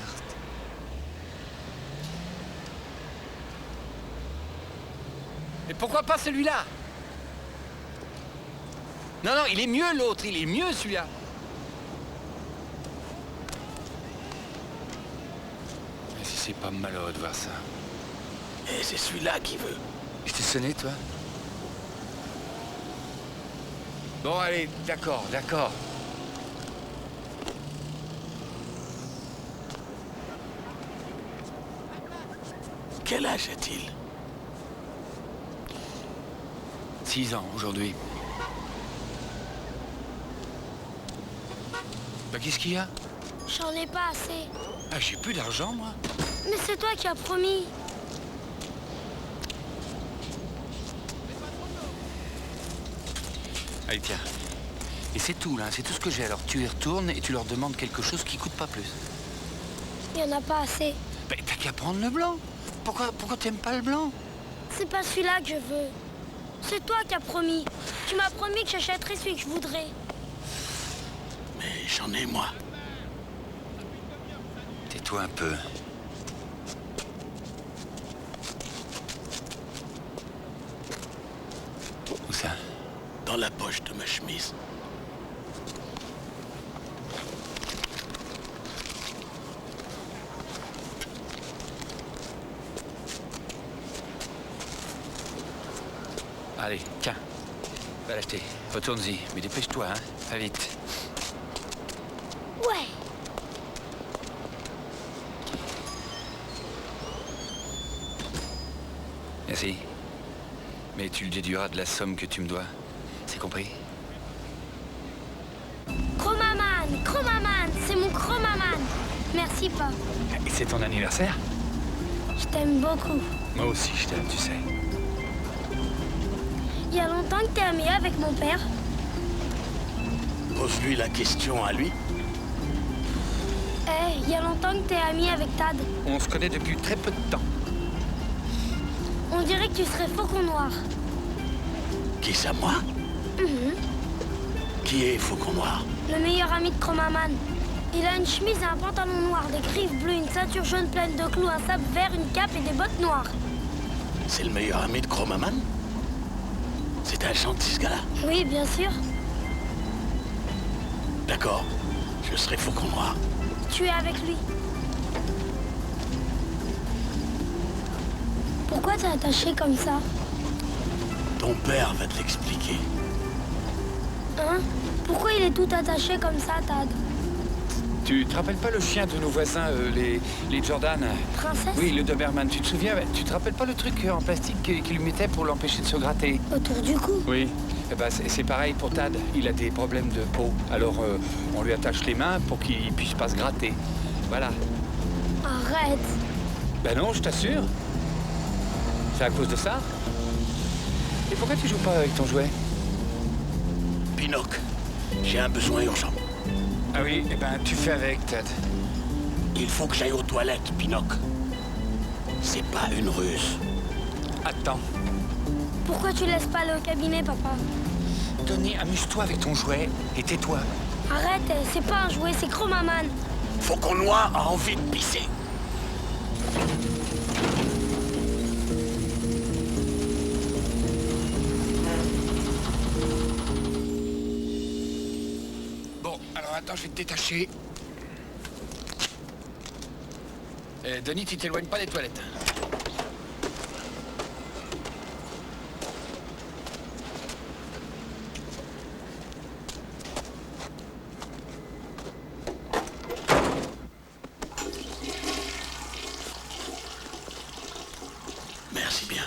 Mais pourquoi pas celui-là? Non, non, il est mieux l'autre, il est mieux celui-là. Mais si c'est pas malheureux de voir ça. Et c'est celui-là qui veut. Je t'ai sonné, toi? Bon, allez, d'accord, d'accord. Quel âge a-t-il? 6 ans aujourd'hui. Bah qu'est-ce qu'il y a? J'en ai pas assez. Ah, j'ai plus d'argent, moi. Mais c'est toi qui as promis. Allez, tiens. Et c'est tout, là, c'est tout ce que j'ai. Alors tu y retournes et tu leur demandes quelque chose qui coûte pas plus. Il y en a pas assez. Bah t'as qu'à prendre le blanc. Pourquoi t'aimes pas le blanc? C'est pas celui-là que je veux. C'est toi qui as promis. Tu m'as promis que j'achèterais celui que je voudrais. Mais j'en ai, moi. Tais-toi un peu. Où ça? Dans la poche de ma chemise. Allez, tiens. Va l'acheter. Retourne-y. Mais dépêche-toi, hein. Très vite. Ouais. Merci. Mais tu le déduiras de la somme que tu me dois. C'est compris? Chromaman, c'est mon Chromaman. Merci, pas. Et c'est ton anniversaire? Je t'aime beaucoup. Moi aussi, je t'aime, tu sais. Il y a longtemps que t'es ami avec mon père? Pose-lui la question à lui. Il y a longtemps que t'es ami avec Tad. On se connaît depuis très peu de temps. On dirait que tu serais Faucon Noir. Qui ça, moi? Qui est Faucon Noir? Le meilleur ami de Chromaman. Il a une chemise et un pantalon noir, des griffes bleues, une ceinture jaune pleine de clous, un sabre vert, une cape et des bottes noires. C'est le meilleur ami de Chromaman? C'est un gentil, ce gars-là? Oui, bien sûr. D'accord. Je serai Faucon Noir. Tu es avec lui. Pourquoi t'es attaché comme ça? Ton père va te l'expliquer. Hein? Pourquoi il est tout attaché comme ça, Tad? Tu te rappelles pas le chien de nos voisins, les Jordan? Princesse? Oui, le Doberman. Tu te souviens? Tu te rappelles pas le truc en plastique qu'il lui mettait pour l'empêcher de se gratter? Autour du cou? Oui. Eh ben, c'est pareil pour Tad. Il a des problèmes de peau. Alors, on lui attache les mains pour qu'il puisse pas se gratter. Voilà. Arrête. Ben non, je t'assure. C'est à cause de ça. Et pourquoi tu joues pas avec ton jouet? Pinocchio, j'ai un besoin urgent. Ah oui, eh ben tu fais avec, Tad. Il faut que j'aille aux toilettes, Pinocchio. C'est pas une ruse. Attends. Pourquoi tu laisses pas aller au cabinet, papa? Tony, amuse-toi avec ton jouet et tais-toi. Arrête, c'est pas un jouet, c'est Chromaman. Faucon Noir a envie de pisser. Bon, alors attends, je vais te détacher. Denis, tu t'éloignes pas des toilettes. Merci bien.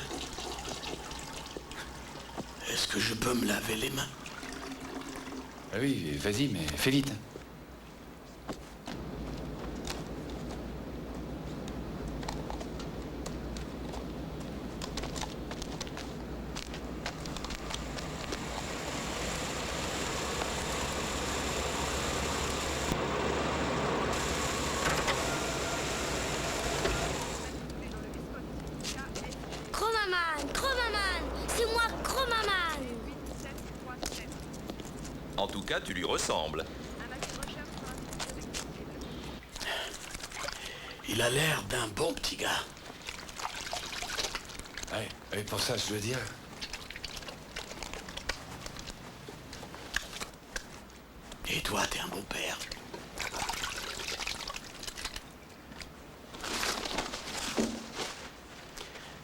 Est-ce que je peux me laver les mains? Ah oui, vas-y, mais fais vite. Chromaman, c'est moi, Chromaman. En tout cas, tu lui ressembles. Il a l'air d'un bon petit gars. Ouais, et pour ça, je dois dire... Et toi, t'es un bon père.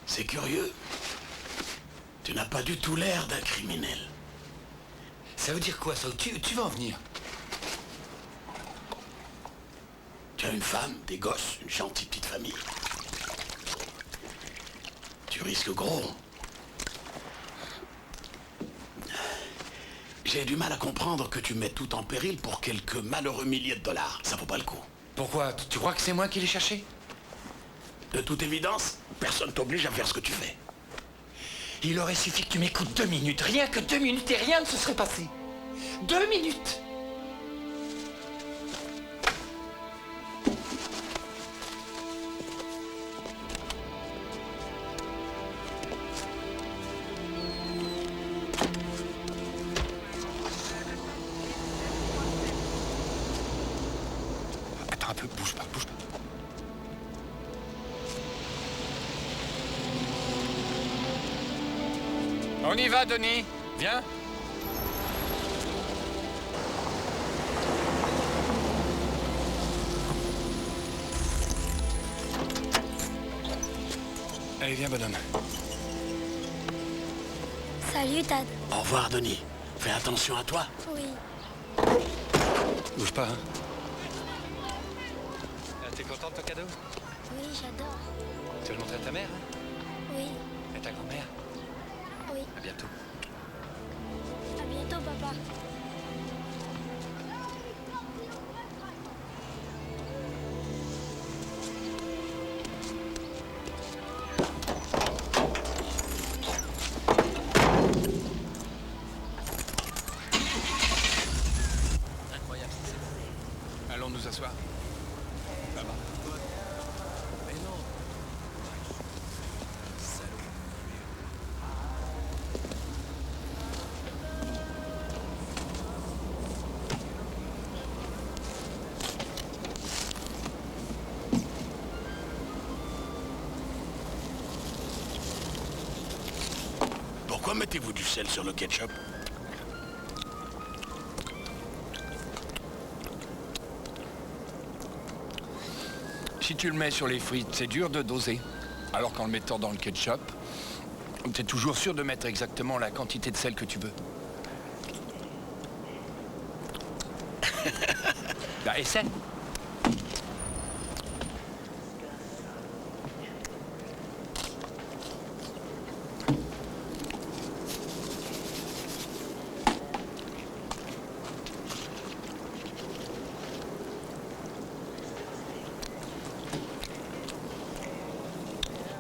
C'est curieux. Tu n'as pas du tout l'air d'un criminel. Ça veut dire quoi, ça? Tu vas en venir? Tu as une femme, des gosses, une gentille petite famille. Tu risques gros. J'ai du mal à comprendre que tu mets tout en péril pour quelques malheureux milliers de dollars. Ça vaut pas le coup. Pourquoi? Tu crois que c'est moi qui l'ai cherché? De toute évidence, personne t'oblige à faire ce que tu fais. Il aurait suffi que tu m'écoutes 2 minutes. Rien que 2 minutes et rien ne se serait passé. 2 minutes. Attends un peu, bouge pas, bouge pas. On y va, Denis. Viens. Allez, viens, bonhomme. Salut, Tad. Au revoir, Denis. Fais attention à toi. Oui. Bouge pas, hein. T'es content de ton cadeau? Oui, j'adore. Tu veux le montrer à ta mère, hein? Oui. Et ta grand-mère? Oui. À bientôt. À bientôt, papa. Incroyable. Allons nous asseoir. Là-bas. Mais non. Pourquoi mettez-vous du sel sur le ketchup? Si tu le mets sur les frites, c'est dur de doser. Alors qu'en le mettant dans le ketchup, tu es toujours sûr de mettre exactement la quantité de sel que tu veux. Bah, essaie.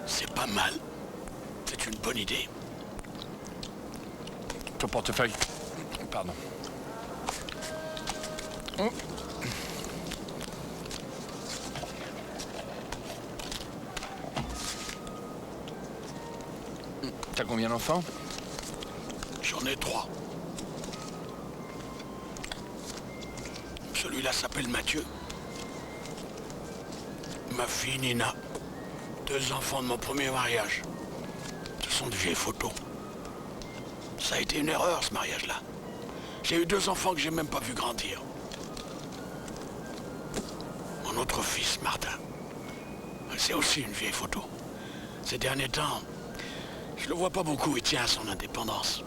C'est pas mal. C'est une bonne idée. Ton portefeuille. Pardon. Oh. T'as combien d'enfants? J'en ai 3. Celui-là s'appelle Mathieu. Ma fille Nina. 2 enfants de mon premier mariage. Ce sont de vieilles photos. Ça a été une erreur, ce mariage-là. J'ai eu 2 enfants que j'ai même pas vu grandir. Mon autre fils, Martin. C'est aussi une vieille photo. Ces derniers temps, je le vois pas beaucoup, il tient à son indépendance.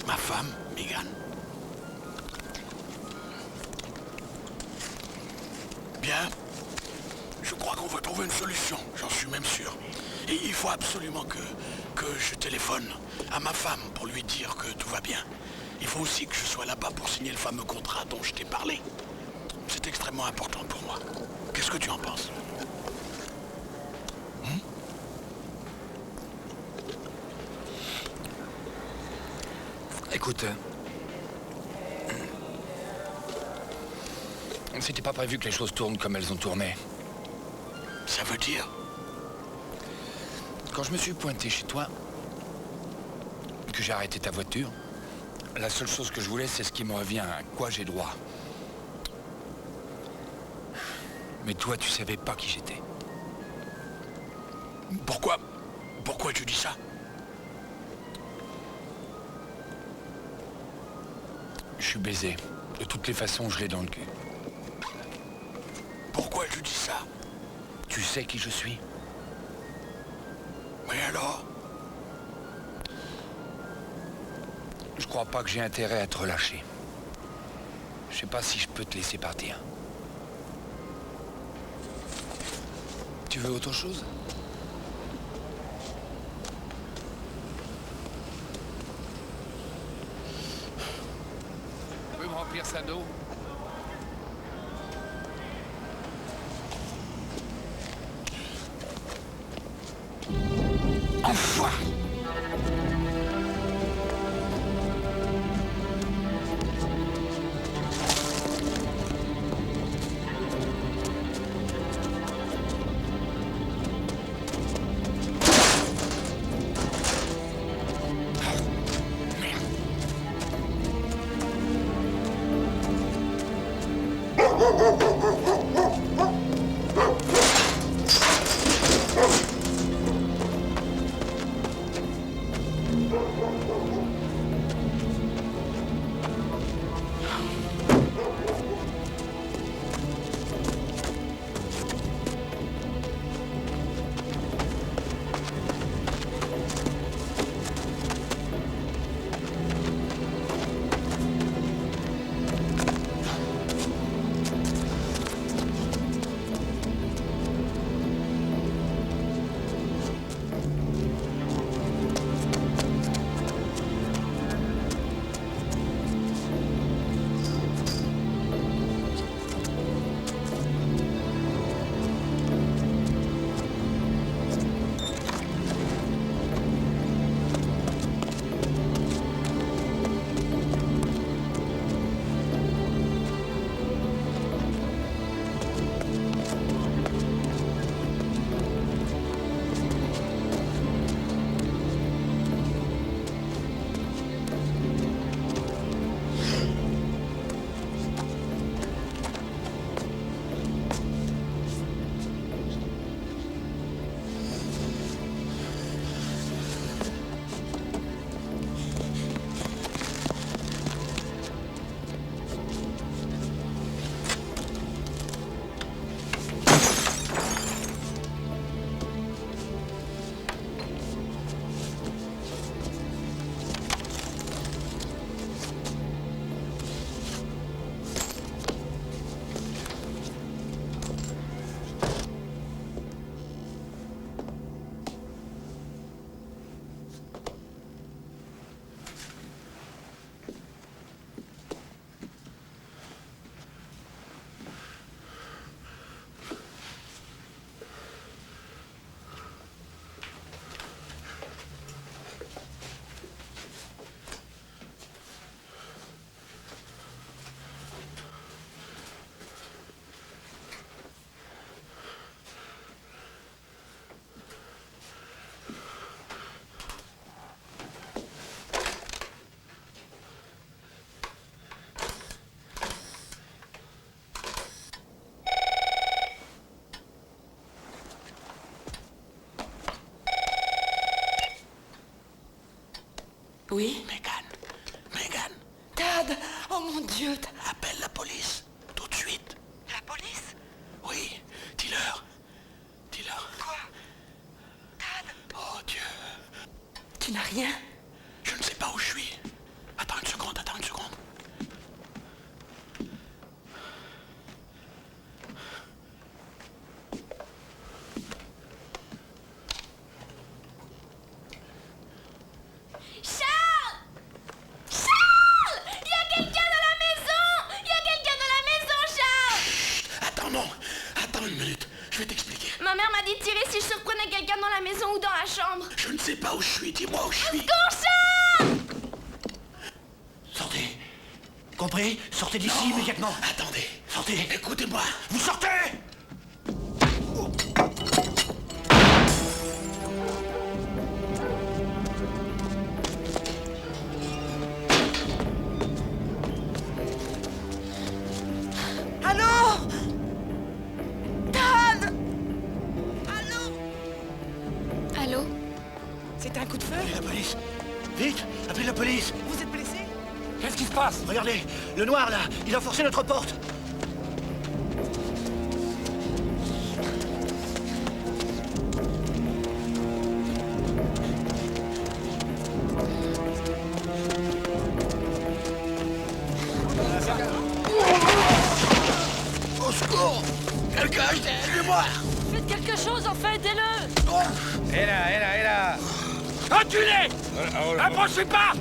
Ma femme, Megan. Bien. Je crois qu'on va trouver une solution, j'en suis même sûr. Et il faut absolument que je téléphone à ma femme pour lui dire que tout va bien. Il faut aussi que je sois là-bas pour signer le fameux contrat dont je t'ai parlé. C'est extrêmement important pour moi. Qu'est-ce que tu en penses? Écoute, c'était pas prévu que les choses tournent comme elles ont tourné. Ça veut dire? Quand je me suis pointé chez toi, que j'ai arrêté ta voiture, la seule chose que je voulais, c'est ce qui me revient, à quoi j'ai droit. Mais toi, tu savais pas qui j'étais. Pourquoi tu dis ça? Je suis baisé. De toutes les façons, je l'ai dans le cul. Pourquoi tu dis ça? Tu sais qui je suis? Mais alors? Je crois pas que j'ai intérêt à te relâcher. Je sais pas si je peux te laisser partir. Tu veux autre chose? servir ça d'eau. Enfoiré! Oui? Megan. Tad! Oh mon Dieu! Appelle la police. Tout de suite. La police? Oui. Dis-leur. Quoi? Tad! Oh Dieu. Tu n'as rien? Je ne sais pas où je suis. Attends une seconde. Attends une minute, je vais t'expliquer. Ma mère m'a dit de tirer si je surprenais quelqu'un dans la maison ou dans la chambre. Je ne sais pas où je suis, dis-moi où je suis. Charles! Sortez. Compris? Sortez d'ici immédiatement. Attendez. Sortez. Écoutez-moi. Vous sortez! Allô? Tad! Allô? Allô? C'est un coup de feu? Appelez la police. Vite, appelez la police. Vous êtes blessé? Qu'est-ce qui se passe? Regardez, le noir là, il a forcé notre porte. Au secours! Quelqu'un, aidez-moi! Faites quelque chose, enfin, aidez-le! Hé là! Enculé! Approchez pas!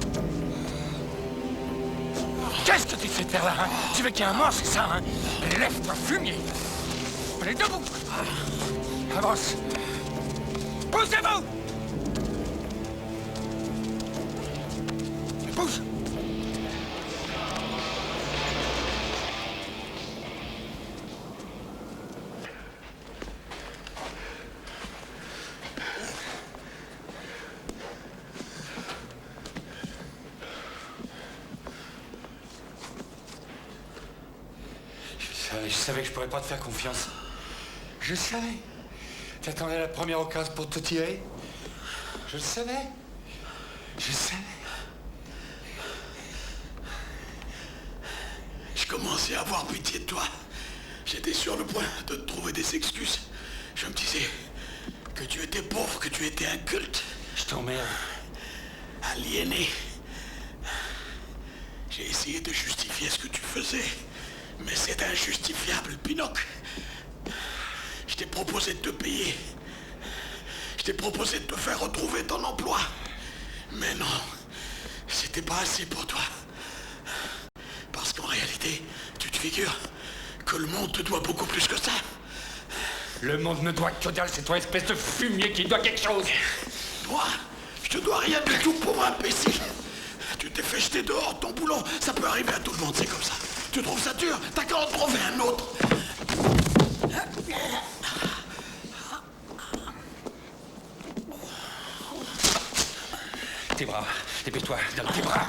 Qu'est-ce que tu fais faire là, hein? Tu veux qu'il y ait un mort, c'est ça, hein? Allez, lève-toi, fumier! Allez, debout! Avance! Poussez-vous! Pousse! Je savais que je pourrais pas te faire confiance. Je le savais. T'attendais la première occasion pour te tirer. Je le savais. Je le savais. Je commençais à avoir pitié de toi. J'étais sur le point de te trouver des excuses. Je me disais que tu étais pauvre, que tu étais inculte. Je t'emmerde. Aliéné. J'ai essayé de justifier ce que tu faisais. Mais c'est injustifiable, Pinocchio. Je t'ai proposé de te payer. Je t'ai proposé de te faire retrouver ton emploi. Mais non, c'était pas assez pour toi. Parce qu'en réalité, tu te figures que le monde te doit beaucoup plus que ça. Le monde ne doit que dalle, c'est toi, espèce de fumier, qui doit quelque chose. Toi, je te dois rien du tout, pauvre imbécile. Tu t'es fait jeter dehors de ton boulot. Ça peut arriver à tout le monde, c'est comme ça. Tu trouves ça dur? T'as qu'à en trouver un autre. Tes bras, dépêche-toi, donne tes bras.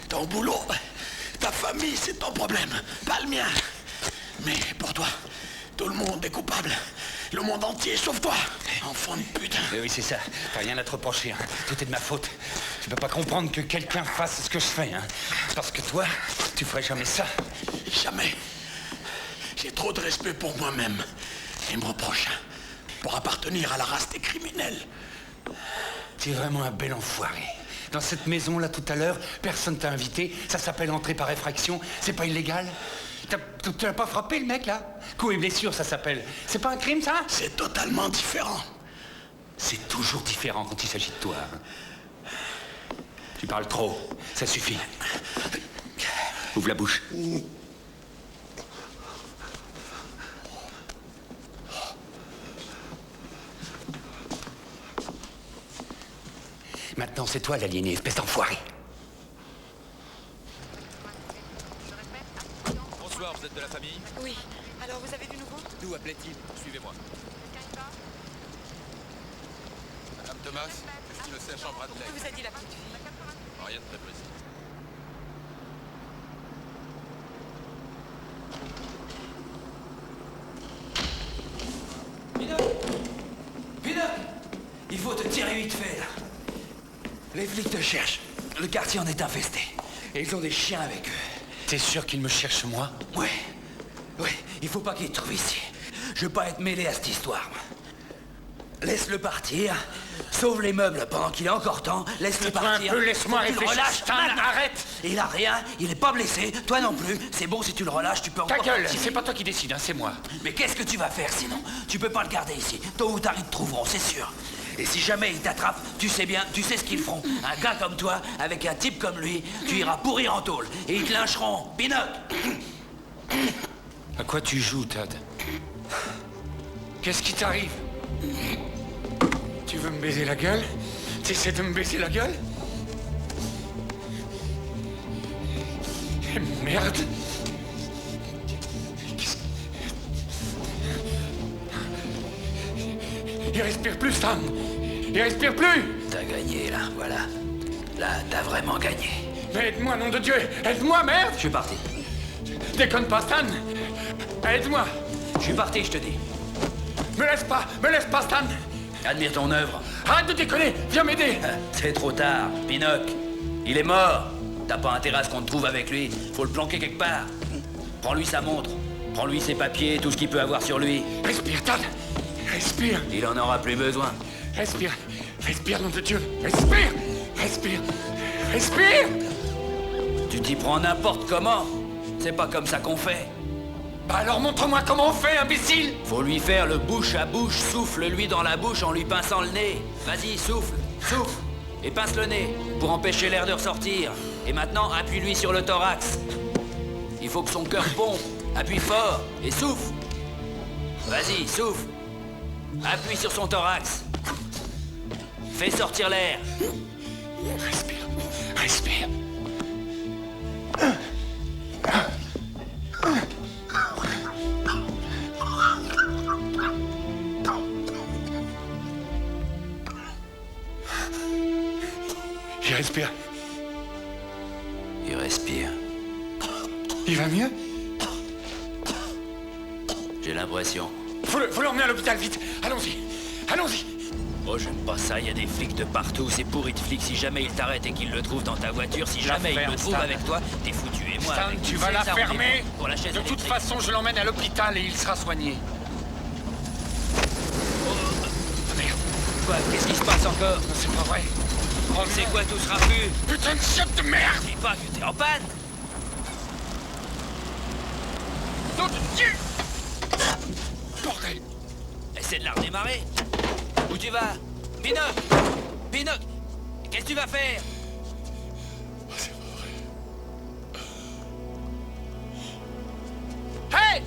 Ton boulot, ta famille, c'est ton problème, pas le mien. Mais pour toi, tout le monde est coupable. Le monde entier, sauf toi. Enfant de putain. Eh oui, c'est ça. T'as rien à te reprocher, hein. Tout est de ma faute. Tu peux pas comprendre que quelqu'un fasse ce que je fais, hein. Parce que toi, tu ferais jamais ça. Jamais. J'ai trop de respect pour moi-même et me reproche pour appartenir à la race des criminels. Tu es vraiment un bel enfoiré. Dans cette maison-là, tout à l'heure, personne t'a invité. Ça s'appelle entrer par effraction. C'est pas illégal. Tu l'as pas frappé, le mec, là? Coups et blessures, ça s'appelle. C'est pas un crime, ça? C'est totalement différent. C'est toujours différent quand il s'agit de toi. Hein. Tu parles trop. Ça suffit. Ouvre la bouche. Maintenant, c'est toi l'aliéné, espèce d'enfoiré. Bonsoir, vous êtes de la famille? Oui. Alors, vous avez du nouveau? D'où appelait-il? Suivez-moi. Madame Thomas, qu'est-ce qui le sèche en bras de lait? Que vous a dit la petite fille? Rien de très précis. Pinocchio, il faut te tirer vite fait, là. Les flics te cherchent. Le quartier en est infesté. Et ils ont des chiens avec eux. T'es sûr qu'ils me cherchent, moi? Ouais. Ouais, il faut pas qu'ils te trouvent ici. Je veux pas être mêlé à cette histoire, moi. Laisse-le partir. Sauve les meubles pendant qu'il est encore temps. Laisse-le partir. Un peu, laisse-moi réfléchir. Relâche, Stan, arrête. Il a rien, il est pas blessé. Toi non plus. C'est bon, si tu le relâches, tu peux encore... Ta gueule, partir. c'est pas toi qui décide, hein, c'est moi. Mais qu'est-ce que tu vas faire sinon? Tu peux pas le garder ici. Tôt ou tard, ils te trouveront, c'est sûr. Et si jamais ils t'attrapent, tu sais bien, tu sais ce qu'ils feront. Un gars comme toi, avec un type comme lui, tu iras pourrir en tôle. Et ils te lyncheront. Pinocchio. À quoi tu joues, Todd? Qu'est-ce qui t'arrive? Tu veux me baiser la gueule? Tu essaies de me baiser la gueule? Merde! Il respire plus, Stan! Il respire plus! T'as gagné, là, voilà. Là, t'as vraiment gagné. Mais aide-moi, nom de Dieu! Aide-moi, merde! Je suis parti. Déconne pas, Stan! Aide-moi! Je suis parti, je te dis. Me laisse pas, Stan! Admire ton œuvre. Arrête de déconner! Viens m'aider! C'est trop tard, Pinocchio. Il est mort. T'as pas intérêt à ce qu'on te trouve avec lui. Faut le planquer quelque part. Prends-lui sa montre. Prends-lui ses papiers, tout ce qu'il peut avoir sur lui. Respire, Todd! Respire! Il en aura plus besoin. Respire! Respire, nom de Dieu! Respire! Respire! Respire! Tu t'y prends n'importe comment. C'est pas comme ça qu'on fait. Bah alors montre-moi comment on fait, imbécile! Faut lui faire le bouche à bouche. Souffle-lui dans la bouche en lui pinçant le nez. Vas-y, souffle. Souffle et pince le nez pour empêcher l'air de ressortir. Et maintenant, appuie-lui sur le thorax. Il faut que son cœur pompe. Appuie fort et souffle. Vas-y, souffle. Appuie sur son thorax. Fais sortir l'air. Respire, respire. Il respire. Il respire. Il va mieux? J'ai l'impression. Faut l'emmener à l'hôpital, vite. Allons-y. Allons-y. Oh, j'aime pas ça, il y a des flics de partout, c'est pourri de flics. Si jamais ils t'arrêtent et qu'ils le trouvent dans ta voiture, si jamais ils le trouvent avec toi, t'es foutu. Et moi, Stan, avec tu vas la fermer. Pour la chaise de toute façon, je l'emmène à l'hôpital et il sera soigné. Quoi? Qu'est-ce qui se passe encore? C'est pas vrai. Oh, c'est quoi tout ce raffut? Putain de chef de merde! Dis pas que t'es en panne! Nom de Dieu! Bordel! Essaie de la redémarrer. Où tu vas? Pinoc! Pinoc! Qu'est-ce que tu vas faire? C'est pas vrai. Hey!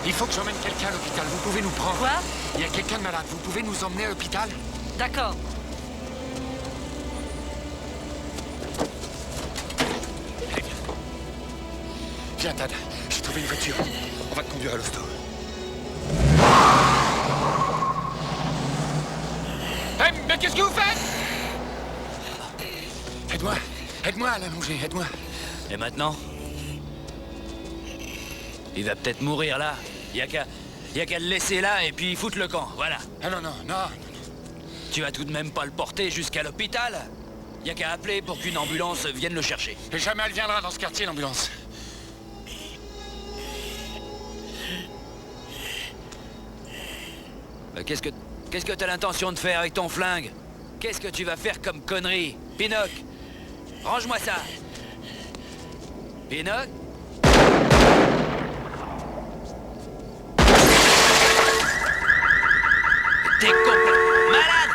Il faut que j'emmène quelqu'un à l'hôpital. Vous pouvez nous prendre. Quoi? Il y a quelqu'un de malade. Vous pouvez nous emmener à l'hôpital? D'accord. Viens, Tad. J'ai trouvé une voiture. On va te conduire à l'hosto. Hey, mais qu'est-ce que vous faites? Aide-moi. Aide-moi à l'allonger. Aide-moi. Et maintenant? Il va peut-être mourir là. Il y a qu'à le laisser là et puis foutre le camp. Voilà. Ah non, non, non. Tu vas tout de même pas le porter jusqu'à l'hôpital? Il y a qu'à appeler pour qu'une ambulance vienne le chercher. Et jamais elle viendra dans ce quartier, l'ambulance. Qu'est-ce que t'as l'intention de faire avec ton flingue? Qu'est-ce que tu vas faire comme connerie? Pinoc! Range-moi ça! Pinoc? T'es complètement malade!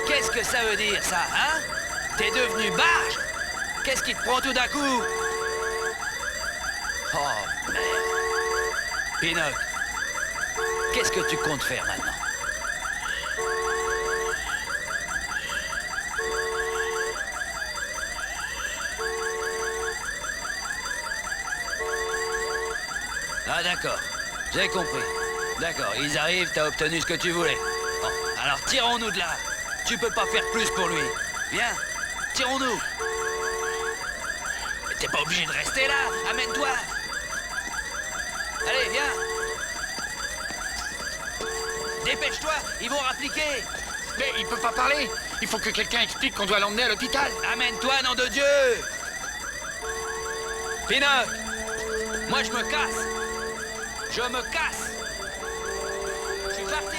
Qu'est-ce que ça veut dire, ça, hein? T'es devenu barge? Qu'est-ce qui te prend tout d'un coup? Oh, merde. Pinoc, qu'est-ce que tu comptes faire maintenant? Ah d'accord, j'ai compris. D'accord, ils arrivent, t'as obtenu ce que tu voulais. Bon, alors tirons-nous de là. Tu peux pas faire plus pour lui. Viens, tirons-nous. Mais t'es pas obligé de rester là, amène-toi. Allez, viens. Dépêche-toi, ils vont rappliquer. Mais il peut pas parler. Il faut que quelqu'un explique qu'on doit l'emmener à l'hôpital. Amène-toi, nom de Dieu. Pinoc, moi je me casse. Je me casse. Je suis parti.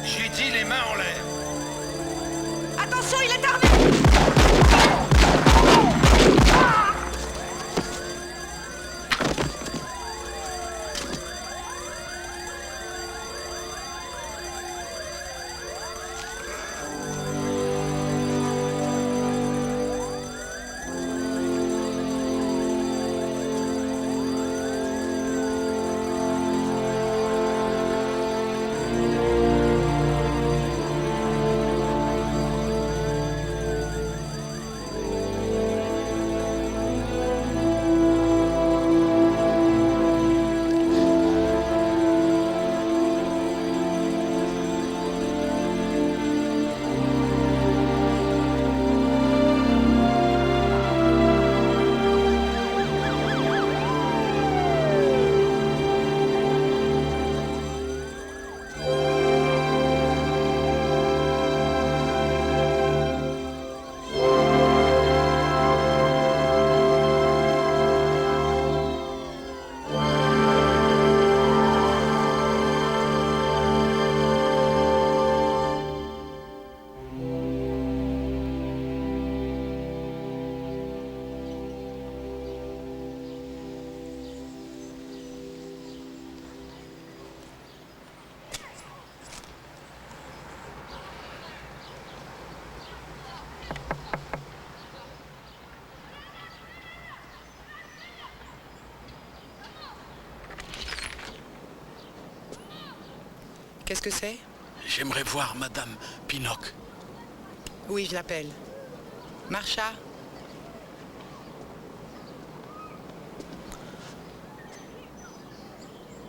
J'ai dit les mains en l'air. Attention, il est armé! Qu'est-ce que c'est? J'aimerais voir Madame Pinnock. Oui, je l'appelle. Marcha?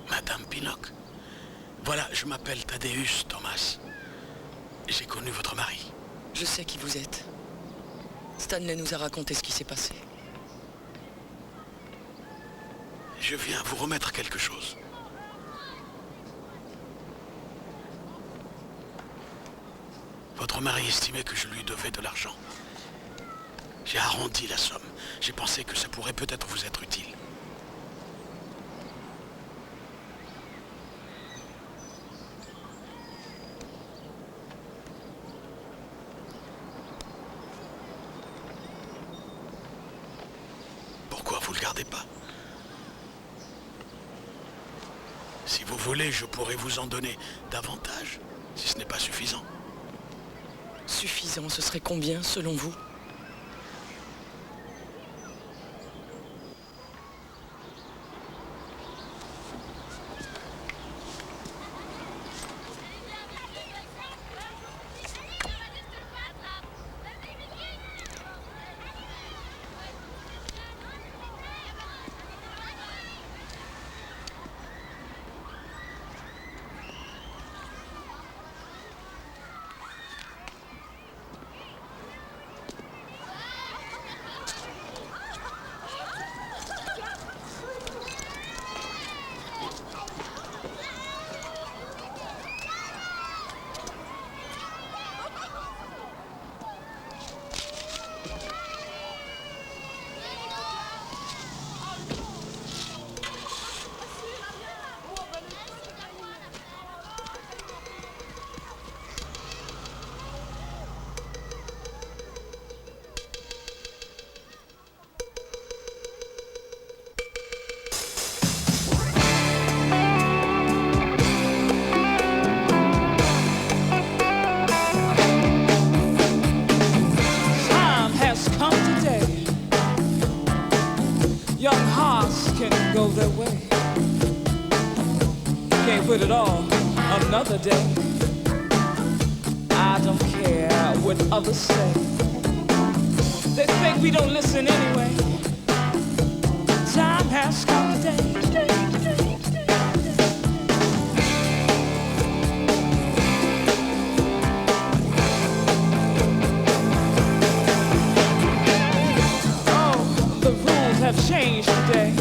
Madame Pinnock. Voilà, je m'appelle Thaddeus Thomas. J'ai connu votre mari. Je sais qui vous êtes. Stanley nous a raconté ce qui s'est passé. Je viens vous remettre quelque chose. Votre mari estimait que je lui devais de l'argent. J'ai arrondi la somme. J'ai pensé que ça pourrait peut-être vous être utile. Pourquoi vous le gardez pas? Si vous voulez, je pourrais vous en donner davantage, si ce n'est pas suffisant. Suffisant, ce serait combien, selon vous? Go their way. Can't put it all another day. I don't care what others say. They think we don't listen anyway. Time has come today. Oh, the rules have changed today.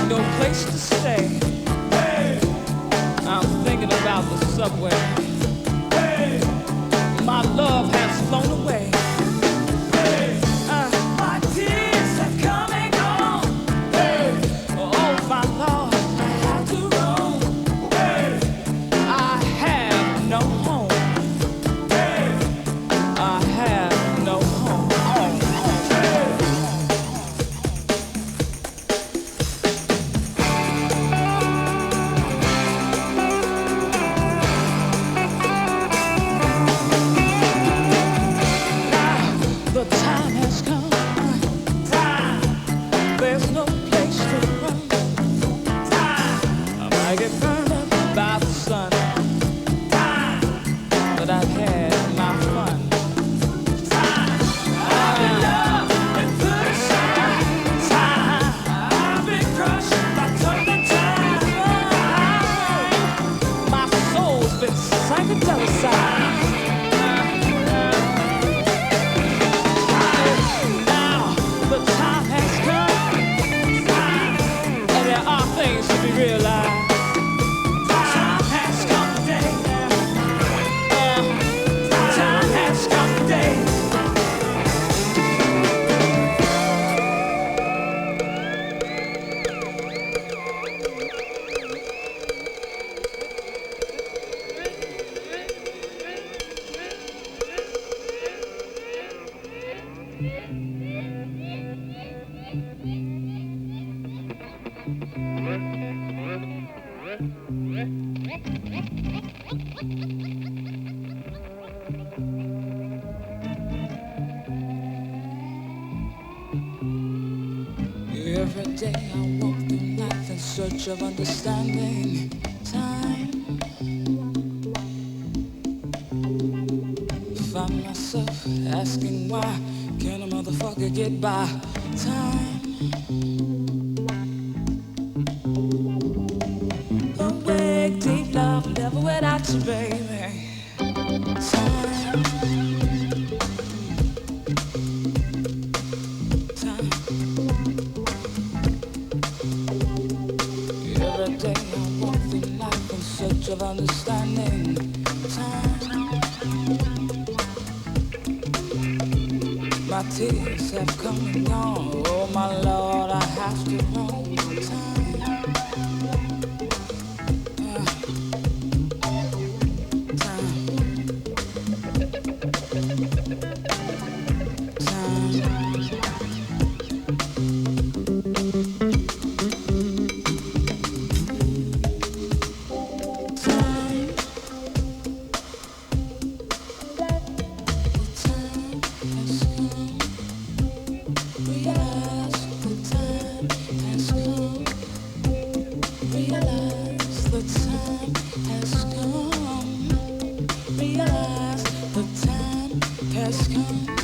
No place to stay. Hey. I'm thinking about the subway. Hey. My love has flown away. Hey. My tears have come and gone. Hey. Oh my Lord, I have to roam. Hey. I have no home. Hey. I have no home. Every day I walk through life in search of understanding. Time myself, asking why can a motherfucker get by? Time. Awake, deep love, never without you, baby. Time. Time. Every day I walk through life in search of understanding. Time. My tears have come and gone. Oh my Lord, I have to run. Time. Realize the time has come.